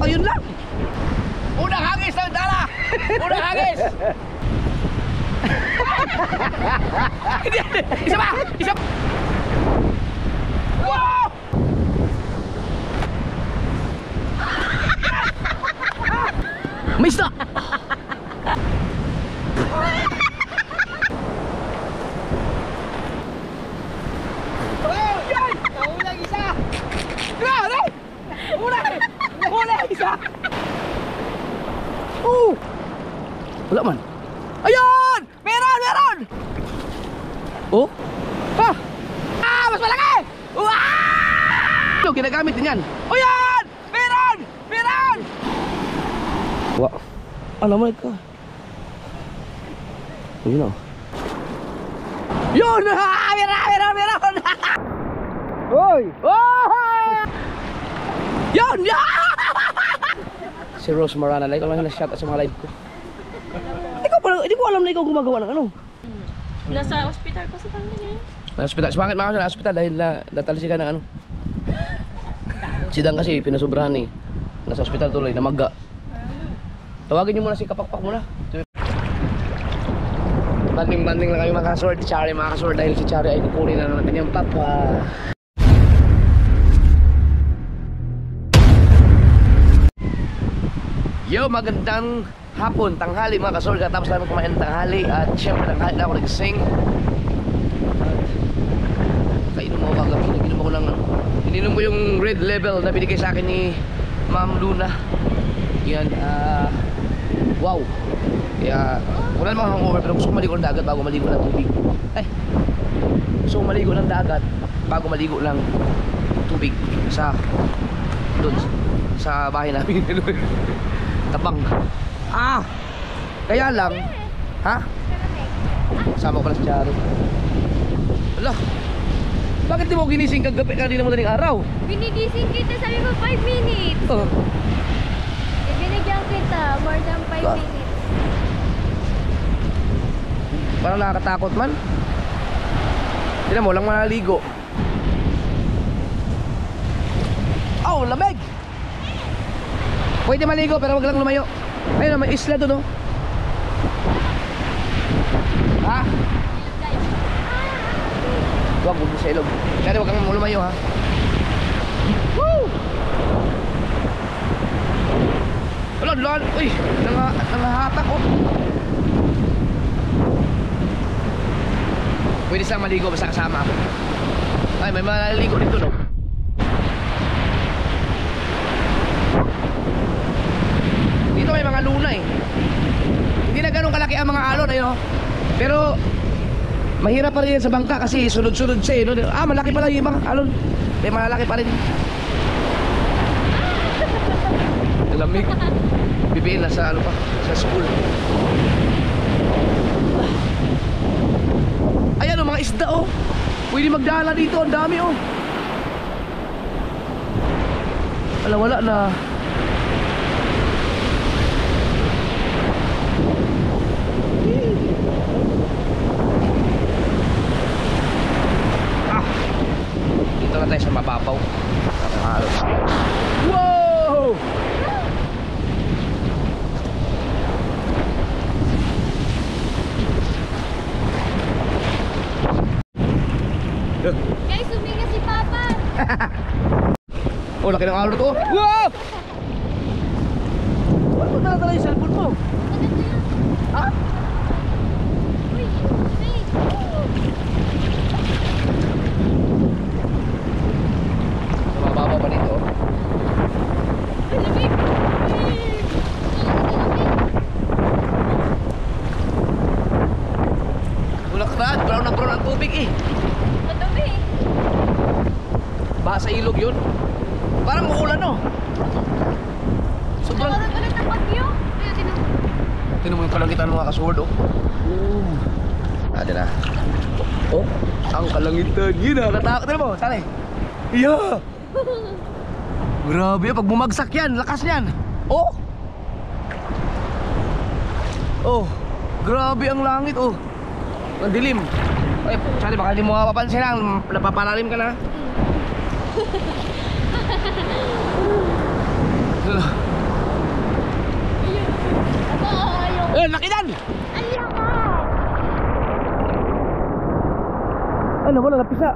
baka yun lang. Unang hagis ng dala! Unang hagis! Isa pa! Isa pa! Wow! May isda! Ulang isa! Grabe! Ulang isa! Wala man. Ayan! Meron! Meron! Oh? Ha? Mas malaki! Ano ginagamit din yan? O yan! Meron! Meron! Wow. Ano mo ka? Yun o. Yun! Meron! Meron! Hoy! Oh! Yun! Si Rose Morana, like ko lang na-shout sa mga live ko. Hindi ko alam na ikaw gumagawa ng ano. Nasa ospital ko sa tangga niya. Hospital. Bakit mga sa hospital dahil natalsikan ng ano? Sidang kasi pinasubrahan eh. Nasa hospital tuloy, namaga. Tawagin niyo muna si Kapakpak muna. Banding-banding lang kayo mga kasword. Si Chari mga kasword dahil si Chari ay kukunin na ng kanyang papa. Yo, magandang hapon, tanghali mga kasword. Tapos namin kumain ng tanghali. At syempre tanghali na ako nag-sing. Kainom ako kagabi. Ininom ako ng ininom ko yung red level na binigay sa akin ni Ma'am Luna. Yan, wow. Kaya, wala namang hangover pero gusto ko maligo ng dagat bago maligo ng tubig. Gusto ko maligo ng dagat bago maligo ng tubig sa doon sa bahay namin. Tabang. Kaya lang, ha? Sama ko pala si Charo. Wala. Bakit di mo ginising kagabi kanina madaling araw? Binigising kita, sabi mo 5 minutes. Oh. Binigyan kita, more than 5 minutes. Parang nakakatakot man. Tignan mo, lang manaligo. Oh, lamig! Pwede maligo pero wag lang lumayo. Ayun, may isla doon, oh. Ha? Huwag mo sa ilog. Kaya huwag kang lumayo, ha? Woo! Wala, lalo. Uy, nangahatak, oh. Pwede silang maligo basta kasama ako. Ay, may malaligo dito, no? Dito may mga luna, eh. Hindi na ganun kalaki ang mga alon, ayun, oh. Pero mahirap pa rin yan sa bangka kasi sunod-sunod siya, eh, no? Malaki pala yung mga alon. May malalaki pa rin. Lamig. Bibiin na sa ano pa, sa school. Ayan o, mga isda oh. Pwede magdala dito, ang dami oh. Wala na. Dito na tayo sa mababaw. Wow! Guys, huminga si Papa. Oh, laki ng alon to. Wow! Ba't mo dala yung cellphone mo? Ha? Uy, hey. Mababaw pa dito. Malamig. Ulak na, brown ang tubig eh. Madumi. Baha sa ilog yun. Parang muulan no. Sobrang Nagkaroon ulit ng bagyo. Kaya Tinan mo yung kalangitan ng mga kasword oh. Ada na. Oh, ang kalangitan. Yun na, natakot. Tinan mo, saan eh? Yeah. Grabe, pag bumagsak yan, lakas yan. Oh. Oh, grabe ang langit oh. Ang dilim. Ay, sorry, baka hindi mo mapapansin lang. Napapalalim ka na. wala, napisa.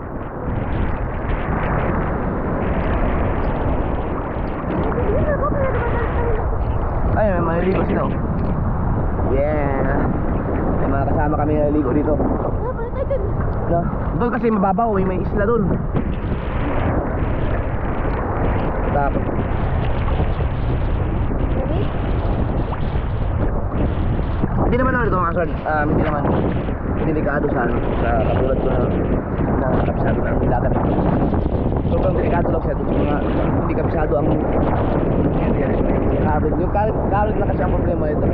Ay, may maliligo sila oh. Yeah. May mga kasama kami naliligo dito. No? Doon kasi mababaw, may isla doon. Tapos hindi naman ito mga son, hindi naman delikado sa ano, sa katulad ko na kabisado na ang dagat. Sobrang delikado lang siya doon sa mga hindi kabisado ang karot. Yung karot na kasi ang problema ito,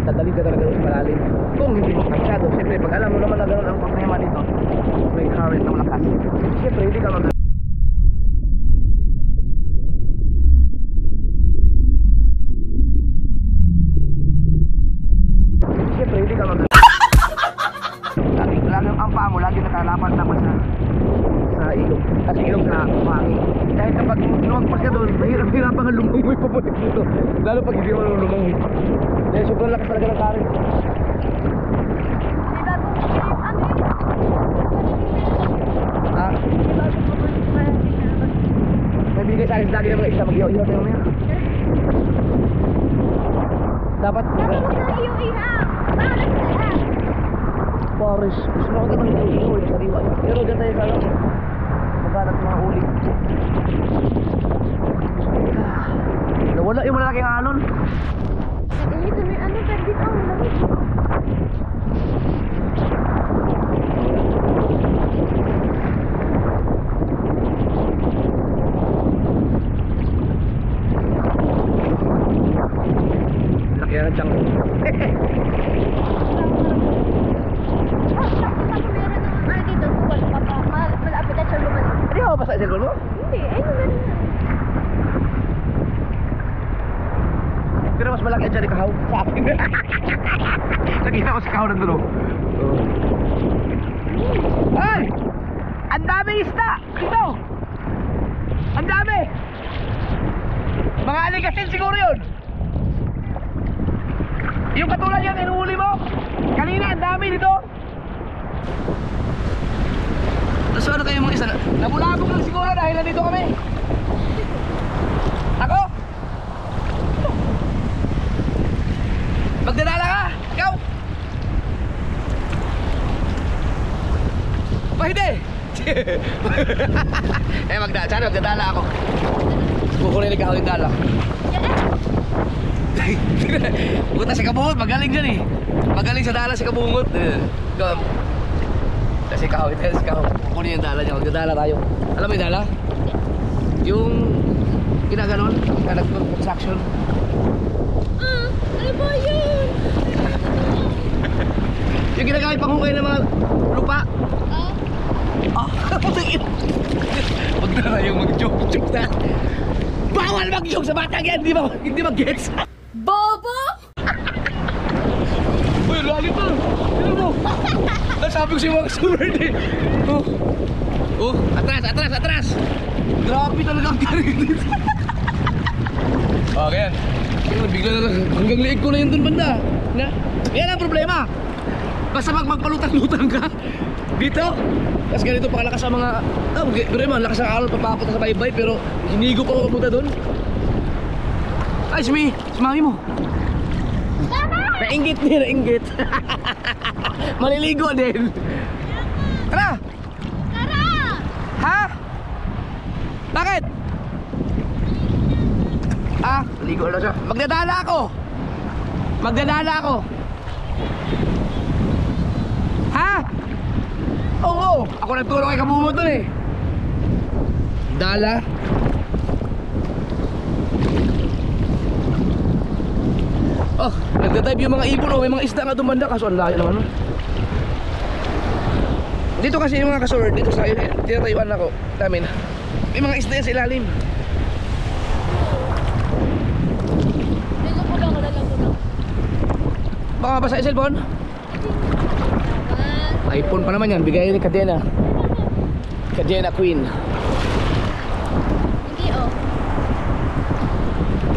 dadalhin ka talaga sa malalim. Kung hindi mo kabisado, siyempre pag alam mo naman na gano'n ang problema nito, may current na malakas, siyempre hindi ka lagi ang paa mo lagi nakalapat-lapat sa ilog kasi ilog na pangin dahil kapag lumagpas ka doon mahirap-hirapan ang lumangoy papunta dito lalo pag hindi mo lumangoy dahil sobrang lakas talaga ng current. May bigay sa akin lagi ng mga isa mag-ihaw-ihaw tayo mamaya dapat Paris, gusto mo ako naman yung huli sa diwa pero dyan tayo sa maghanap ng mga huli. Nawala yung malaking alon. Ito may ano pa dito ang lamig. Laki yan ang tiyang. Hindi ako basta cellphone mo? Hindi, ay ganun. Pero mas malaki dyan ikaw sa akin. Nakita ko si Kahaw nandun oh. Ay! Ang dami isda! Ito! Ang dami! Mga aligasin siguro yun! Yung katulad yan, inuuli mo! Kanina, ang dami dito! So ano kayo mga isa? Nabulabog lang siguro dahil nandito kami. Ako? Magdadala ka? Ikaw? Ba hindi? Sana magdadala ako. Kukunin ikaw yung dala. Buta si Kabungot, magaling dyan eh. Magaling sa dala si Kabungot. Kasi kahawit ka, si kahawit. Kunin yung dala niya, magdadala tayo. Alam mo yung dala? Yung ginaganon, construction. Ano ba yun? Yung ginagamit pang hukay ng mga lupa. Putingin. Huwag na tayong mag-joke na. Bawal mag-joke sa batang yan, hindi mag-gets. Bobo! Uy, lalim pa. Tignan mo. Nasabi ko siya mga kasunod eh. Atras. Grabe talaga ang galing dito. Okay yan. Bigla na lang. Hanggang liig ko na yun dun banda. Yan ang problema. Basta magpalutang-lutang ka dito. Tapos ganito pakalakas ang mga pero naman, lakas ang alon papapunta sa baybay. Pero hinigo pa ako kapunta dun. Ay, si mami mo. Nainggit. Maliligo din. Tara! Ha? Bakit? Ligo lang siya. Magdadala ako. Ha? Oo. Ako nagtulong kay Kabungot dun eh. Dala. Nagdadive yung mga ibon oh. May mga isda nga dumanda kaso ang layo naman. Dito kasi yung mga kasord, dito sa tinatayuan ako namin, may mga isda yan sa ilalim. Dito ko lang. Baka basa yung cellphone? iPhone pa naman yan, bigay ni Cadena Queen. Hindi oh.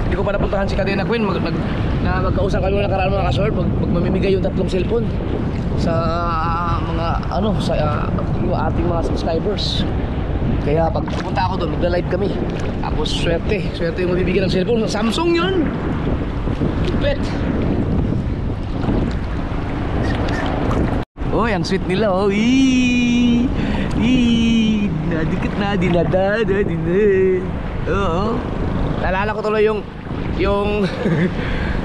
Hindi ko pa napuntahan si Cadena Queen. Magkausap kami ng nakaraan mga kasord. Pag mamimigay yung 3 cellphone sa mga sa yung ating mga subscribers. Kaya pag pupunta ako doon, magla-live kami. Tapos swerte yung mabibigyan ng cellphone. Samsung yun. Bet. Oh, ang sweet nila. Oh, nadikit na, dinadada, oo. Naalala ko tuloy yung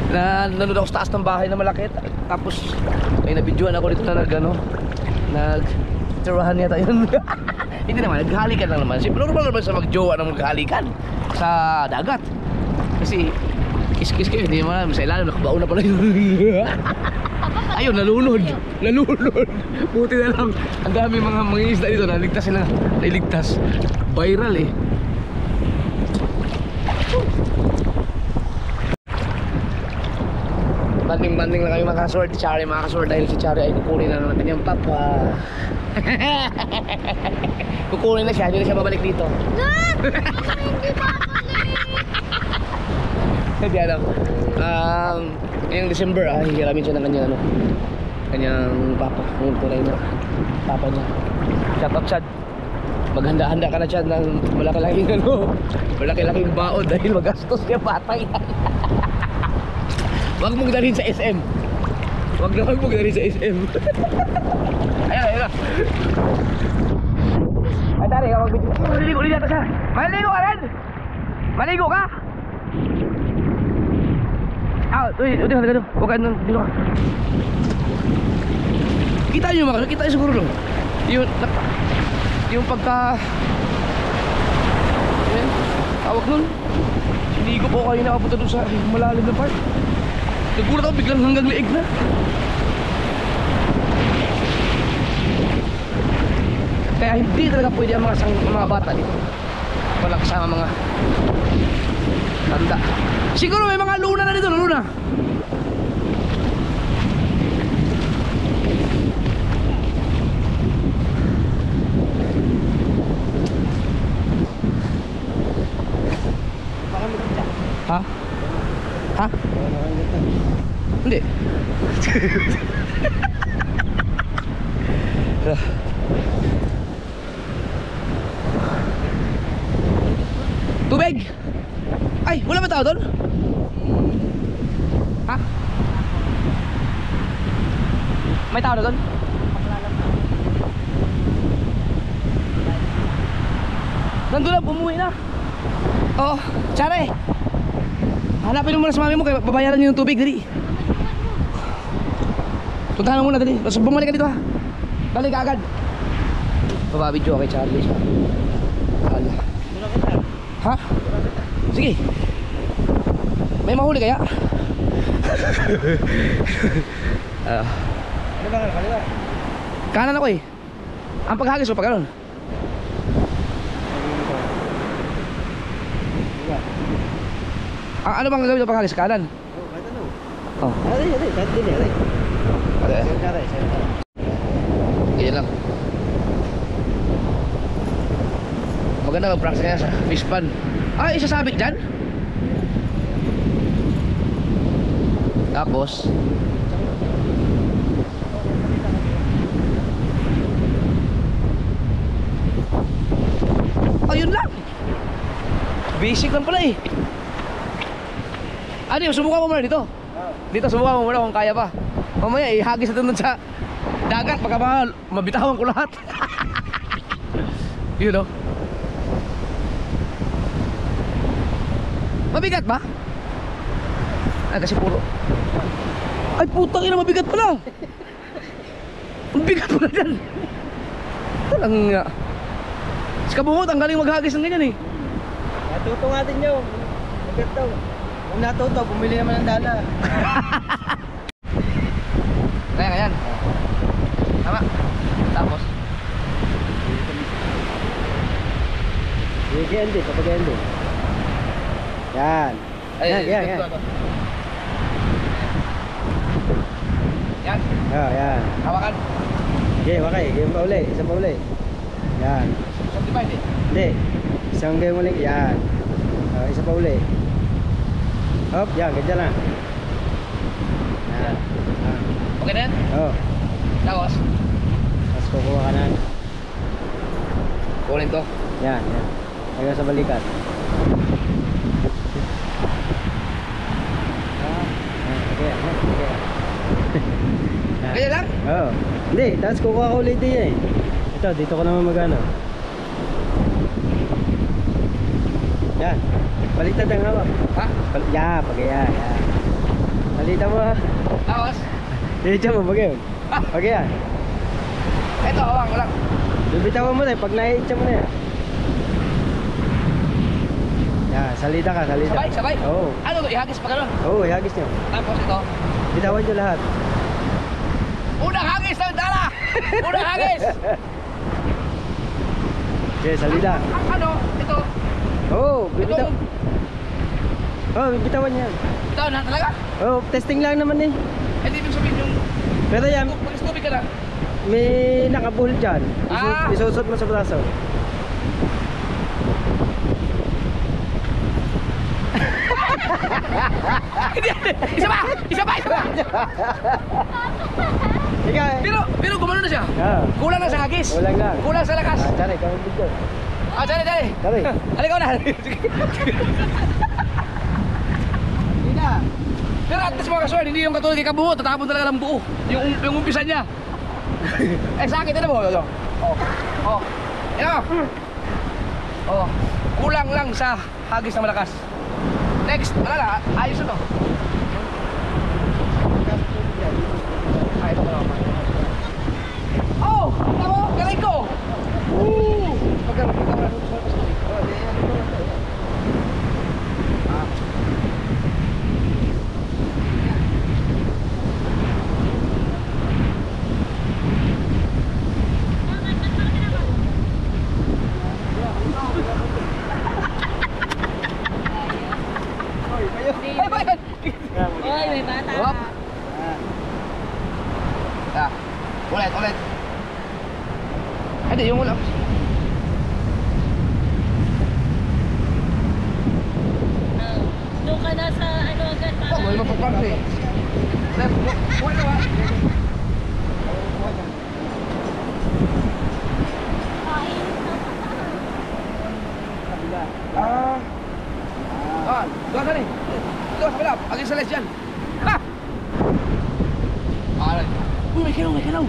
na nanood ako sa taas ng bahay na malaki. Tapos may nabidyoan ako dito na nagtirahan yata yun. Hindi naman, naghalikan lang naman. Normal naman sa magjowa ng maghalikan sa dagat. Kasi kiss kayo, hindi naman sa ilalim, nakabaon na pala yun. Ayun, nalunod. Buti na lang, ang dami mga isda dito, naligtas sila. Nailigtas. Viral eh. Banding-banding lang kami makasword. Si Chari makasword dahil si Chari ay kukunin na ng kanyang papa. Kukunin na siya, hindi na siya babalik dito. Hindi pa Hindi alam. Ngayong December, hihiramin siya ng kanyang papa. Yung tunay na papa niya. Shout out, Chad. Maghanda-handa ka na, Chad, ng malaki-laking baon dahil magastos siya patay. Huwag mong dalhin sa SM. Huwag mong dalhin sa SM. Ayun. Ay, tari, mag-video. Maligo ulit yata siya. Maligo ka rin! Maligo ka! Udah. Huwag ka nun, dito ka. Kita nyo mga, kita nyo siguro lang. Yung pagka... Ayan, tawag nun. Hindi ko po kayo nakapunta dun sa malalim na part. Nagulat ako, biglang hanggang leeg na. Kaya hindi talaga pwede ang mga bata dito. Walang kasama mga tanda. Siguro may mga luna na dito, luna. Ha? Ha? Hindi. Tubig! Ay, wala ba tao doon? Ha? May tao na doon? Nandun na, bumuwi na. Oo, Chare. Hanapin mo muna sa mami mo, kaya babayaran niyo yung tubig, dali. Puntahan mo muna, dali. Tapos bumalik ka dito, ha. Balik ka agad. Bababidyo kay Charlie siya. Hala. Ha? Sige. May mahuli kaya? Ano ba nga, kaliwa? Kanan ako eh. Ang paghagis mo, pag ganon. Ano bang gagawin ng paghagis? Kanan? Oo, kahit ano. Oh. Aray, kahit din, aray. Aray. Ganyan lang. Maganda mag-practice kaya sa fish pan. Isasabit dyan? Tapos ayun lang. Basic lang pala eh. Subukan mo muna dito. Dito subukan mo muna kung kaya pa. Mamaya ihagis natin sa dagat. Baka mabitawan ko lahat. Yun o. Mabigat ba? Kasi puro. Ay putang ina, mabigat pala. Mabigat pala dyan. Talang nga. Si Kabungot, ang galing maghagis ng ganyan eh. Natuto nga din nyo. Magat daw. Kung natuto, bumili naman ng dala. Kaya yan. Tama. Tapos Yan din, kapag yan din. Yan. Yan. Yan. Yan. Hawakan. Game, okay. Game pa uli. Isa pa uli. Yan. Subdivide eh. Hindi. Isang game uli. Yan. Isa pa uli. Hop, yan. Ganyan lang. Yan. Okay na yan? Oo. Tapos Tapos kukuha ka na. Kunin to. Yan, yan. Hanggang sa balikat. Okay, okay. Kaya lang? Oo. Hindi, tapos kukuha ko ulit din eh. Ito, dito ko naman magano. Yan. Baliktad ang hawak. Ha? Ya, pagaya. Yan. Baliktad mo ha. Tapos? Dito mo, bagay. Pagaya. Ito, hawak ko lang. Bibitawan mo na eh, pag nai-itcha mo na yan. Yan, salita ka, salita. Sabay, sabay? Oo. Ano to? Ihagis pa gano'n? Oo, ihagis nyo. Tapos ito. Bitawan nyo lahat. Unang hagis ng dala! Unang hagis! Okay, salita. Ang ano? Ito. Oo, Ito. bibitaw. Oo, bibitawan yan. Ito na talaga? Oo, testing lang naman eh. Hindi ibig sabihin yung... Pero yan, Pag-stupid ka na. may nakabuhol dyan. Ah! Isusot mo sa braso. Hindi, isa pa! Isa pa! Isa pa! Ikaw eh. Pero gumano na siya. Ah, Kulang lang sa hagis. kulang lang. Kulang sa lakas. Tsari, kami dito. Dali, dali. Tsari. Halika na. Hindi na. Pero at least mga kaswerte, hindi yung katulad kay Kabuo, tatapon talaga ng buo. Yung umpisa niya. Sa akin, ano mo? Oh. Yan mo. Oh. Kulang lang sa hagis na malakas. Next, wala na. Ayos na to. Ay, ito ko naman. Oh! Tama, galing ko! Woo! Pagkaroon kita mo na sa pasok. Oy, may bata. Hop. Ulit. Hindi, yung wala. Doon ka na sa ano agad para. Oh, may mapaprank eh. Wala ba? Doon ka rin. Doon sa kabila. Aging sa les dyan. Ha! Aray. Uy, may kinaw.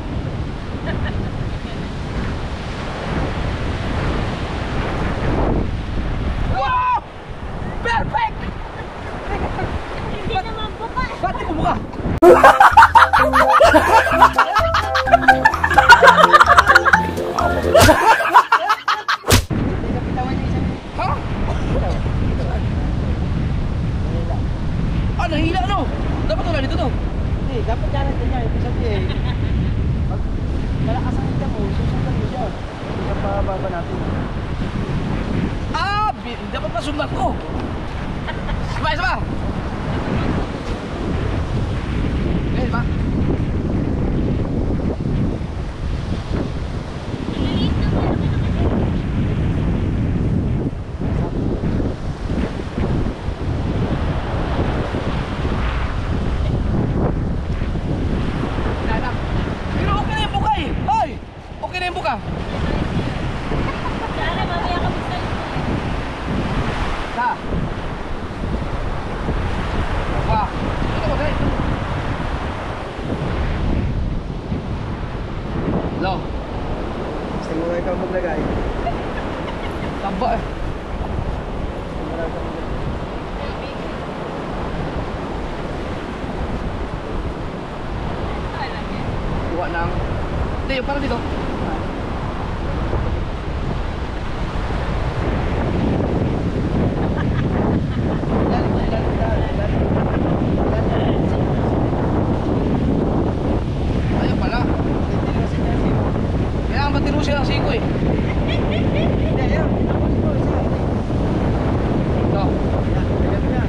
Wow! Perfect! Hindi naman buka. Ba't di bumuka? Ha? Ah, nahila no? Dapat wala dito to. Hindi, dapat yan natin yan. Ibig sabihin, pag malakas ang ita mo, susundan mo siya. Hindi ka pababa natin. Ah, dapat masundan ko. Isa ba? Eh, ba? Maliit na mo. Pero okay na yung buka eh. Hoy! Okay na yung buka. Sana mamaya ka magsalita. Sa? Buka. Ito mo, dali. Lo. Gusto mo ikaw maglagay. Tamba eh. Kuha ng... Hindi, yung parang dito. Ayun pala. Kaya ang matino siya ng siko eh. Hindi, ayaw. Tapos mo, isa. Ito. Yan, yan.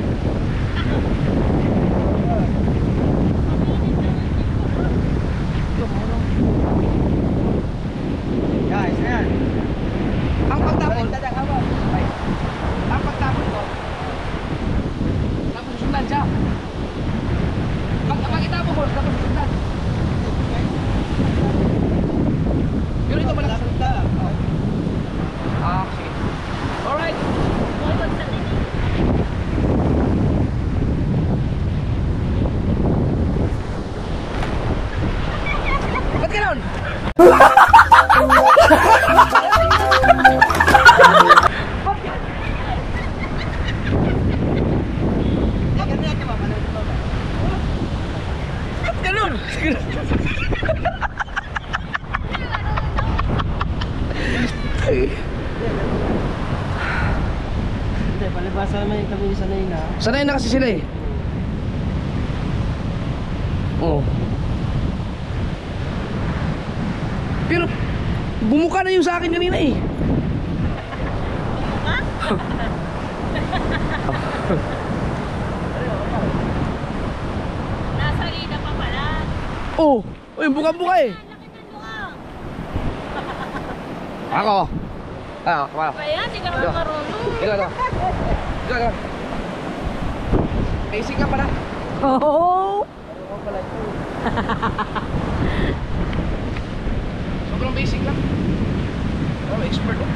Ganun! Hindi, palibasa naman yung kami sanay na. Sanay na kasi sila eh. Oo. Pero bumuka na yung sa akin kanina eh. Nasa ina pa pala. Oh, uy, buka-buka eh. Laki ng mukha. Ako. Ah, ako. Kaya, hindi ka naman marunong. Ikaw to. Ikaw to. Basic ka pala. Oh! Ano pala ito? Sobrang basic lang. Oh, expert oh.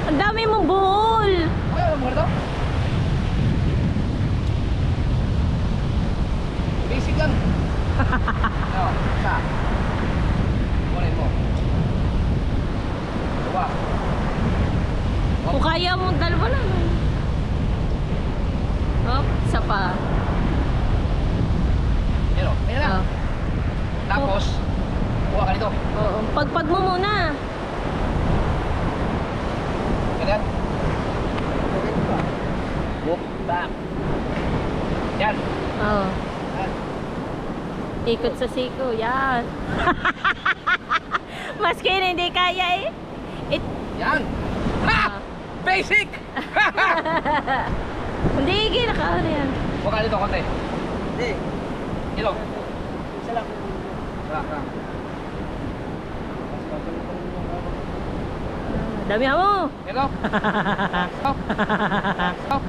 Ang dami mong buhol. Ay, alam mo na to? Basic lang. Ano, isa. Kunin mo. Dua. Kung kaya mo, dalawa lang. Oh, isa pa. Yan o. Ayan na. Oh. Tapos, kuha ka nito. Oo. Pagpag mo muna. Ganyan. Whoop, back. Yan. Oo. Yan. Ikot sa siko. Yan. Maski na hindi kaya eh. Yan. Ha! Basic! Hindi, ginaka na yan. Kuha ka nito, konti. Hindi. Ito. Isa lang. Rock. Mas pagkalutan mo yung hawak. Dami mo. Ito. Stop. Stop.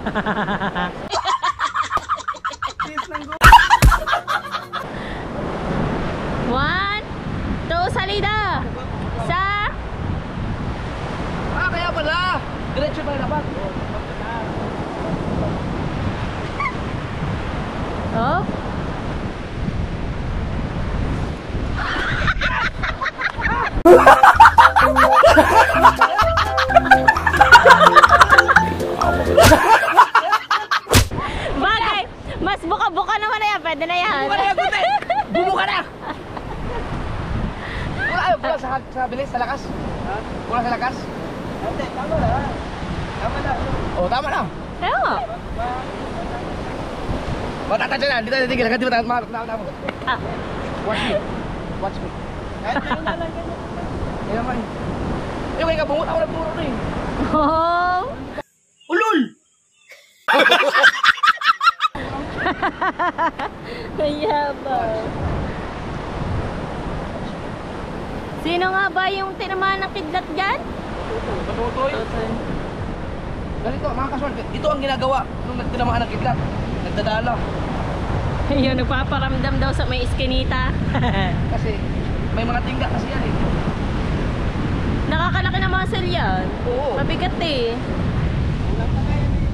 One, two, salida. Sa. Ah, kaya pala. Diretso pala dapat. Oh. Bagay, mas buka-buka naman na yan. Pwede na yan. Bumuka na yan, kunti. Bumuka na. Wala sa bilis, sa lakas. Ha? Wala sa lakas. Hindi, tama na. Tama na. Oh, tama na. Kaya nga. Matatadya na. Dito na tigil. Hanggang di ba na mo. Ah. Watch me. Watch me. Kahit kayo na lang ganyan. Kaya naman. Eh, kaya ka bungot. Ako nagpuro na eh. Oh. Ulul! Kaya ba? Sino nga ba yung tinamaan ng kidlat dyan? Matutoy. Ganito, mga kaswal. Ito ang ginagawa nung tinamaan ng kidlat. Nagdadala. Ayun, nagpaparamdam daw sa may iskinita. Kasi may mga tingga kasi yan eh. Nakakalaki na muscle yan. Oo. Mabigat eh. Ulang na kayo eh.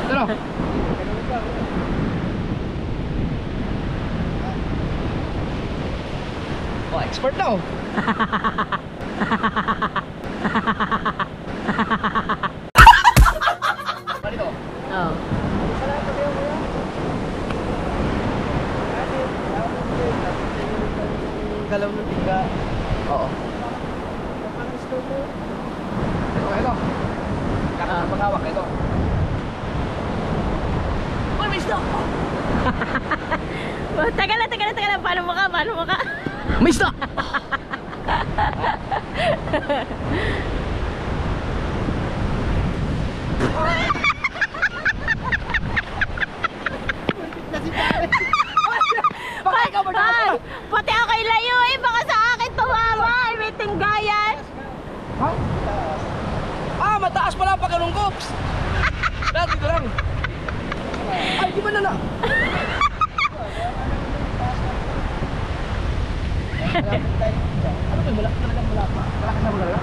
Ano? Ganun ka. Oh, expert na oh. Ganito. Oh. Salamat kayo kuya. Kasi, galaw ng tiga. Oo. Parang stove mo. Ito. Kaya maghawak ito. Oh, may stock! Oh, tagal na. Paano mo ka? May stock! Ay, pati ako layo eh. Baka sa akin tumama. Ay, may tinggayan. Ha? Ah, mataas pala pag ganun kops. Dito lang. Ay, di ba na? Ano ba, malaki talaga malapa? Malaki na malala?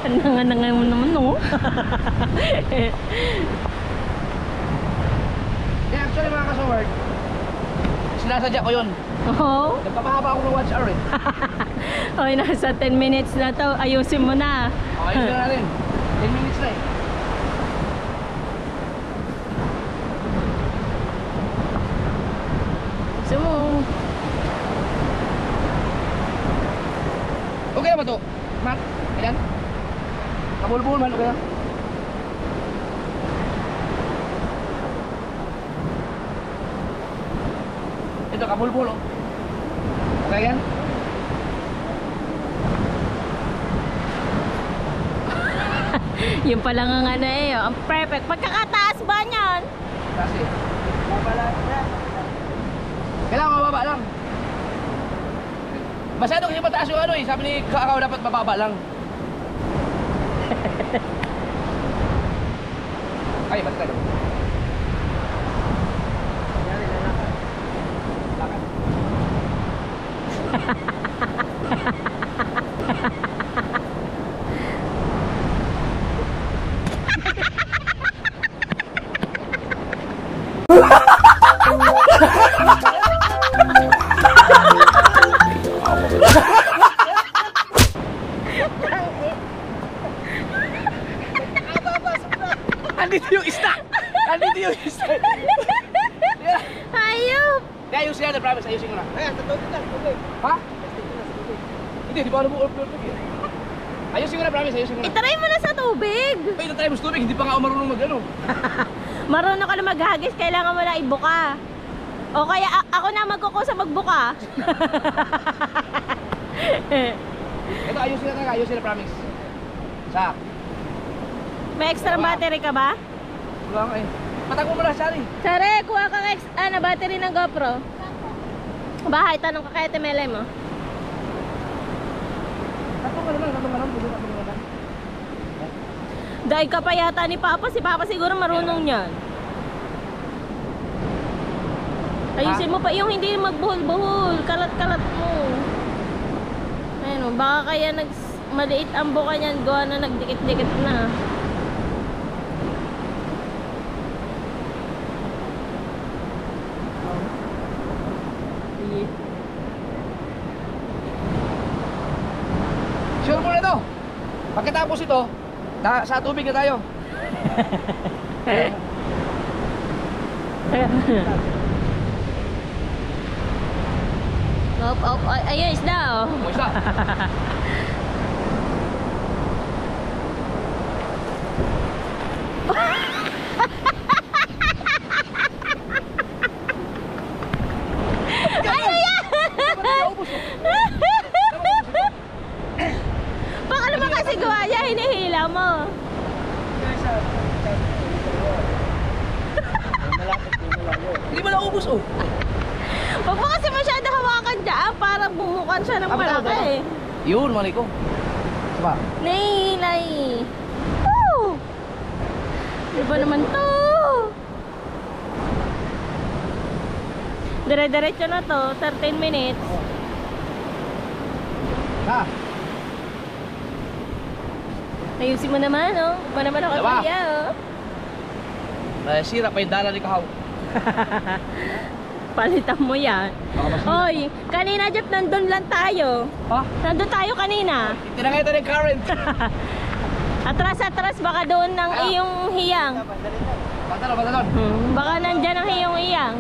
Nanganangay mo naman, no? Yeah, actually mga work. Sinasadya ko yun. Oo. Nagpapahaba ako ng watch hour eh. Oy, nasa 10 minutes na to. Ayusin mo na. Okay, yun na natin. 10 minutes na eh. Gusto mo. Okay na ba to? Mark? Ayan? Kabulbul man, okay na? Ito, kabulbul oh. Okay yan? Yung pa lang ang ano eh. Ang perfect. Pagkakataas ba niyan? Kasi, kailangan mababa lang. Masyado kasi mataas yung ano eh. Sabi ni Kakao dapat mababa lang. Ay, basta daw. Lakad. Andito yung isda! Andito yung isda! Yeah. Hayop! Kaya ayusin natin, promise, ayusin ko na. Ayan, tatawid lang. Okay. Ha? Hindi, di ba alam mo upload eh. Ayusin ko na, promise, ayusin ko na. Itry mo na sa tubig. Ay, natry mo sa tubig, hindi pa nga ako marunong mag-ano. Marunong ka na maghagis, kailangan mo na ibuka. O kaya ako na magkukusa magbuka. Ito, ayusin na, ayusin na, promise. Sa, May extra battery ka ba? wala ka eh. Patag mo muna, Shari. Sare, kuha kang battery ng GoPro. Bahay, tanong ka kay Temele mo. Tatong ka naman, pwede ka naman. Dahil ka pa yata ni Papa. Si Papa siguro marunong yan. Ayusin mo pa yung hindi magbuhol-buhol. Kalat-kalat mo. Ayun, baka kaya maliit ang buka niyan. Gawa na nagdikit-dikit na. Sure mo na ito. Pagkatapos ito, sa tubig na tayo. Ayun, isda oh. Mo isa. Ano yan? Baka naman kasi gawa niya, hinihila mo. Malapit. Hindi mo naubos oh. Huwag mo kasi masyado hawakan dyan, para bumukan siya ng malaki. Yun, mali ko. Diba? Nay. Woo! Di ba naman to? Dire-diretso na to, 13 minutes. Ha? Ayusin mo naman, oh. Ba naman ako Diba? kaya, oh. Sira pa yung dala ni Kahaw. Palitan mo yan. Baka masira. Oy, kanina Jeff, nandun lang tayo. Ha? Nandun tayo kanina. Tinangay ito ng current. Atras, baka doon ng iyong hiyang. Pantalon. Baka nandyan ang iyong hiyang.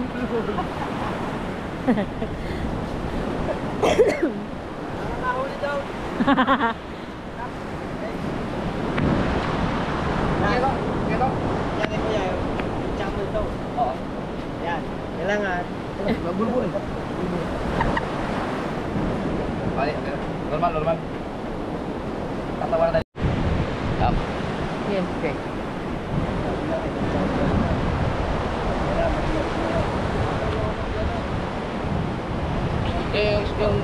Nakahuli daw. Okay to? Yan eh kuya, yung chamel daw. Oo. Yan. Kailangan. Magbulbul eh. Bali, okay. Normal. Tatawa na tayo. Yup. Yes. Okay. Yung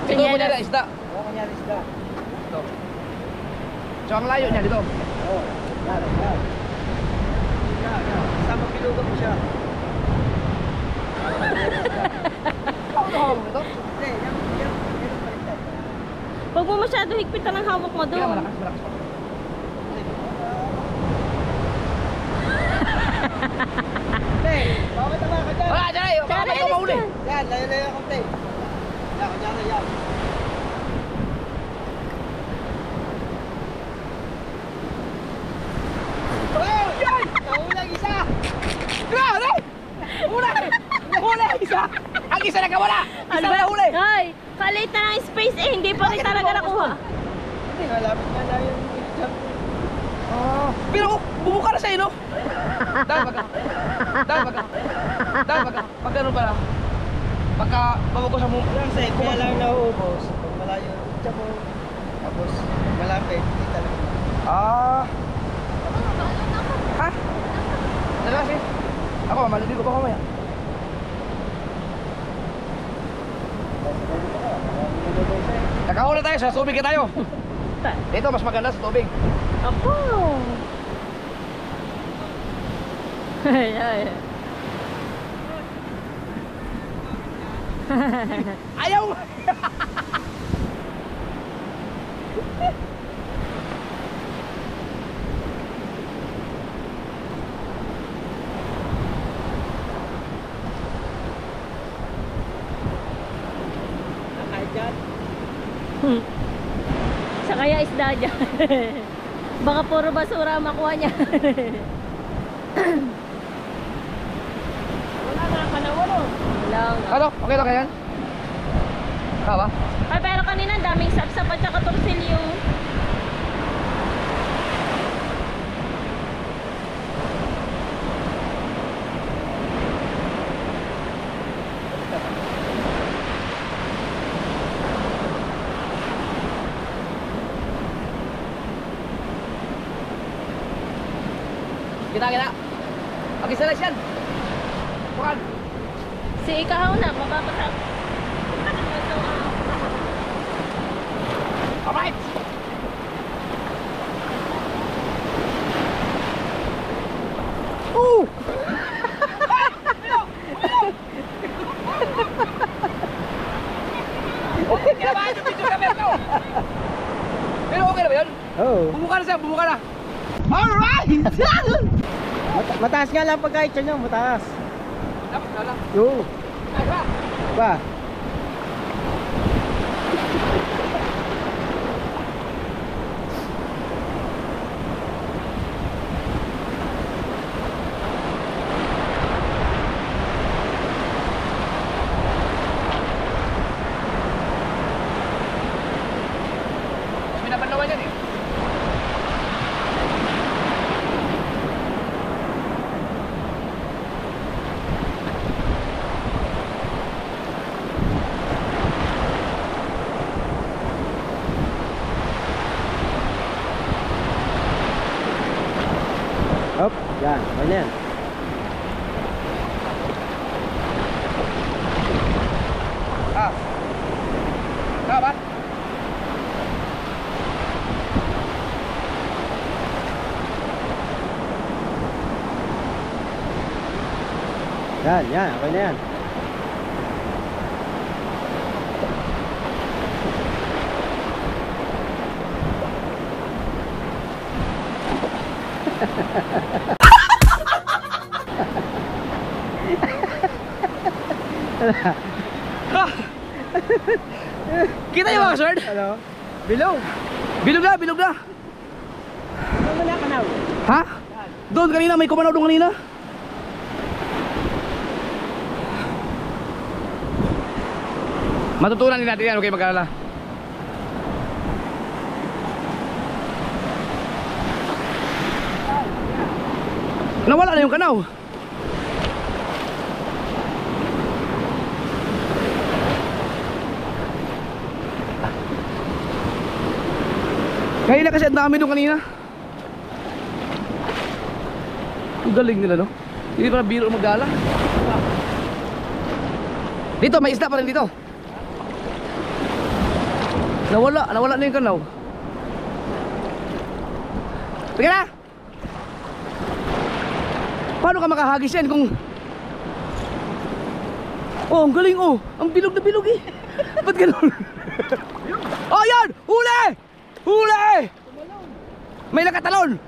ito mo nila isda. Oo, kanyari isda. Ito. So ang layo niya dito. Oo. Yan. Sama pilugan mo siya. Ano hawak mo ito? Hindi, yan baliktad. Huwag mo masyado higpitan ang hawak mo Kaya doon. malakas pa. Hindi, bakit naman ka dyan? Wala, dyan eh. Baka may ikaw mahuli. Yan, layo-layo ako, te. Yan, kunyari, yan. Oh, yan! Nahulang isa! Grabe! Huli! Huli! Isa! Ang isa nagkawala! Isa Ano na ba? nahuli! Hoy, kalit na ng space eh. Hindi pa rin talaga nakuha. Hindi, malapit na lang yung jump. Pero bumuka na sa'yo, no? Dahil pag ganun pala, pagka babagos mo, Yung side, kaya lang nauubos. Pag malayo yung jump mo, tapos pag malapit, hindi talaga. Ha? Dala kasi. Ako, maliligo pa mamaya. Nakahula tayo, sa tubig ka tayo. Dito, mas maganda sa tubig. Ako. Ay, ay. Ayaw! Kahit dyan. Sa kaya isda dyan. Baka puro basura ang makuha niya. Wala na, kanawa no. Wala nga. Ano? Okay lang yan? Tama? Ay, pero kanina ang daming sapsap at saka torsilyo. Kita. Mag-isa lang siyan. Bukan. Si Ikahaw na, mapapasap. Alright! Ooh! Okay, kinabahan yung video camera ko. Pero okay na ba yun? Oo. Bumuka na siya, bumuka na. Alright! Mataas nga lang pagkait siya nyo, mataas. Dapat na lang. Oo. Ay, ba? Ba? Binabanlawan yan eh. Hop, yan, ganyan. Ah. Tama ba? Yan, okay na yan. Kita yung mga sword? Ano? Bilog. Bilog na, bilog na. Ano mo na kanaw? Ha? Doon kanina, may kumanaw doon kanina. Matutunan din natin yan, okay mag-alala. Nawala na yung kanaw. Kanina kasi ang dami doon kanina. Ang galing nila, no? Hindi pala biro mag-gala. Dito, may isda pa rin dito. Nawala na yung kanaw. Tingnan na! Paano ka makahagis yan kung... Oh, ang galing oh! Ang bilog na bilog eh! Ba't ganun? Oh, yan! Huli! Huli! May nakatalon!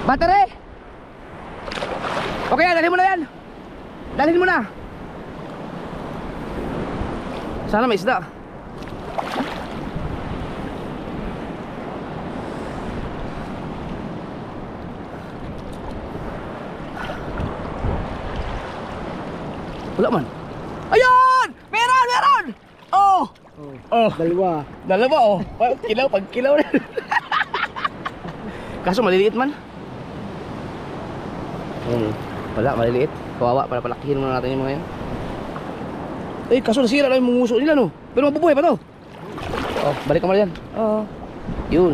Battery! Okay yan, dalhin mo na yan. Dalhin mo na. Sana may isda. Wala man. Ayun! Meron! Meron! Oh! Oh! Dalawa. Dalawa oh. Pag kilaw na. Kaso maliliit man. Wala, maliliit. Kawawa, para palakihin muna natin yung mga yan. Eh, kaso nasira lang yung munguso nila no. Pero mabubuhay pa to. Oh, balik ka muna yan. Oo. Yun.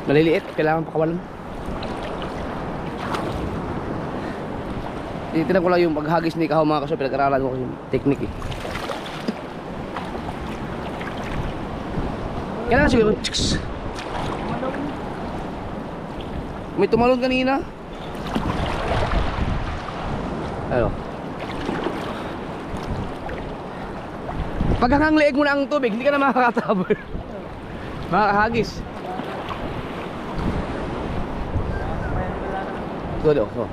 Maliliit, kailangan pakawalan. Titinan ko lang yung paghagis ni Kahaw mga kaso. Pinag-aralan ko yung technique eh. Kailangan siguro. Tsk. May tumalon kanina. Ano? Pag hangang leeg mo na ang tubig, hindi ka na makakatabol. Makakahagis. Todo, oh.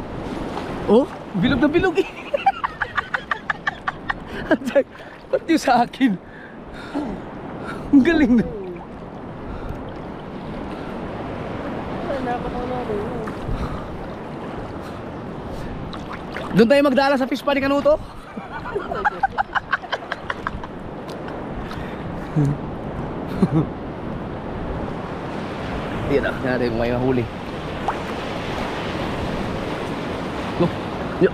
Oh, bilog na bilog eh. Ba't yung sa akin? Ang galing na. Doon tayo magdala sa fish pa ni Kanuto. Yan na, yan natin kung may mahuli. Go. Yo.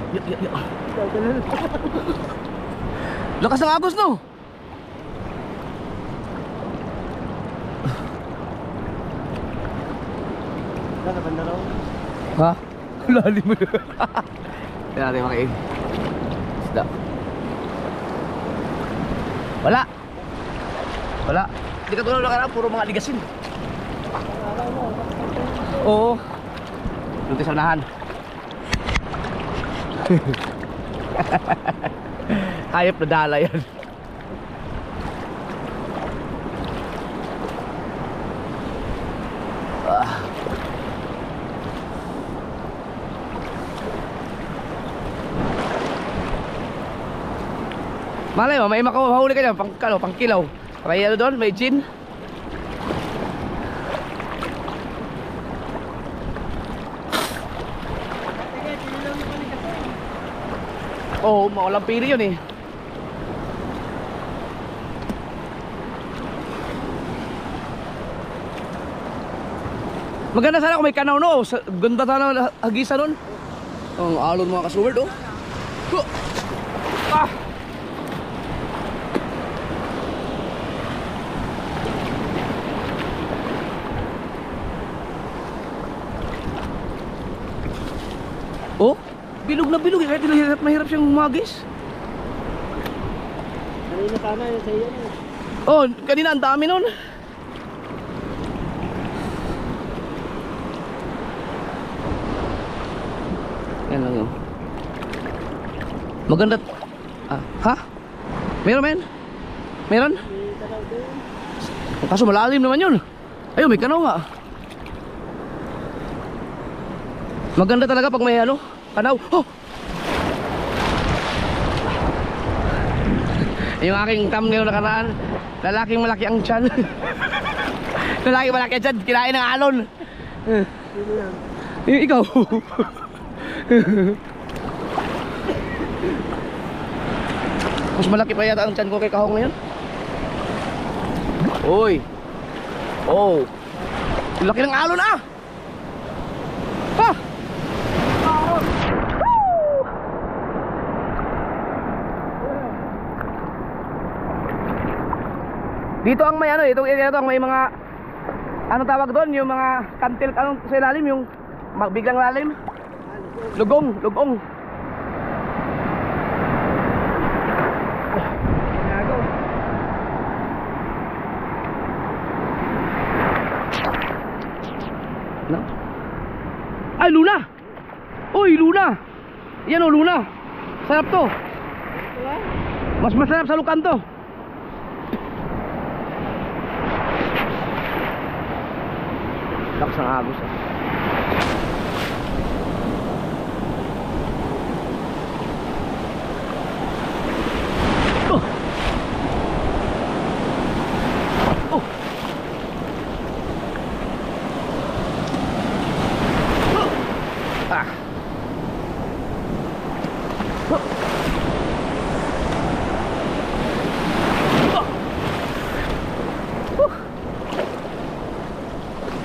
Lakas ng agos no. Banda raw. Ha? Lalim mo. Yan natin makain. Isda. Wala. Wala. Hindi ka tulad ng karang, puro mga ligasin. Oo. Doon tayo sa unahan. Hayop na dala yan. Malay mo, may makahuli ka dyan, pang kilaw. May ano doon, may gin. Oo, mawalang pili yun eh. Maganda sana kung may kanaw no. Ganda sana hagisa nun. Ang alon mga kasuwerd oh. Ah! Oh, bilog na bilog eh. Kahit mahirap siyang magis. Kanina sana yun sa iyo. Oh, kanina ang dami nun. Yan lang yun. Maganda. Ah, ha? Meron men? Meron? Kaso malalim naman yun. Ayun, may kanaw nga. Maganda talaga pag may ano, kanaw. Oh! Yung aking thumbnail nakaraan, lalaking malaki ang tiyan. Lalaking malaki ang tiyan, kinain ng alon. Ikaw. Mas malaki pa yata ang tiyan ko kay Kahong ngayon. Uy. Oh. Laki ng alon ah. Pa. Dito ang may ano, itong area to ang may mga ano tawag doon, yung mga kantil anong sa ilalim, yung biglang lalim. Lugong. No? Ay, luna. Uy, luna. Yan oh, luna. Sarap to. Mas masarap sa lukan to. Lakas ng agos ah. Oh! Oh! Ah! Oh!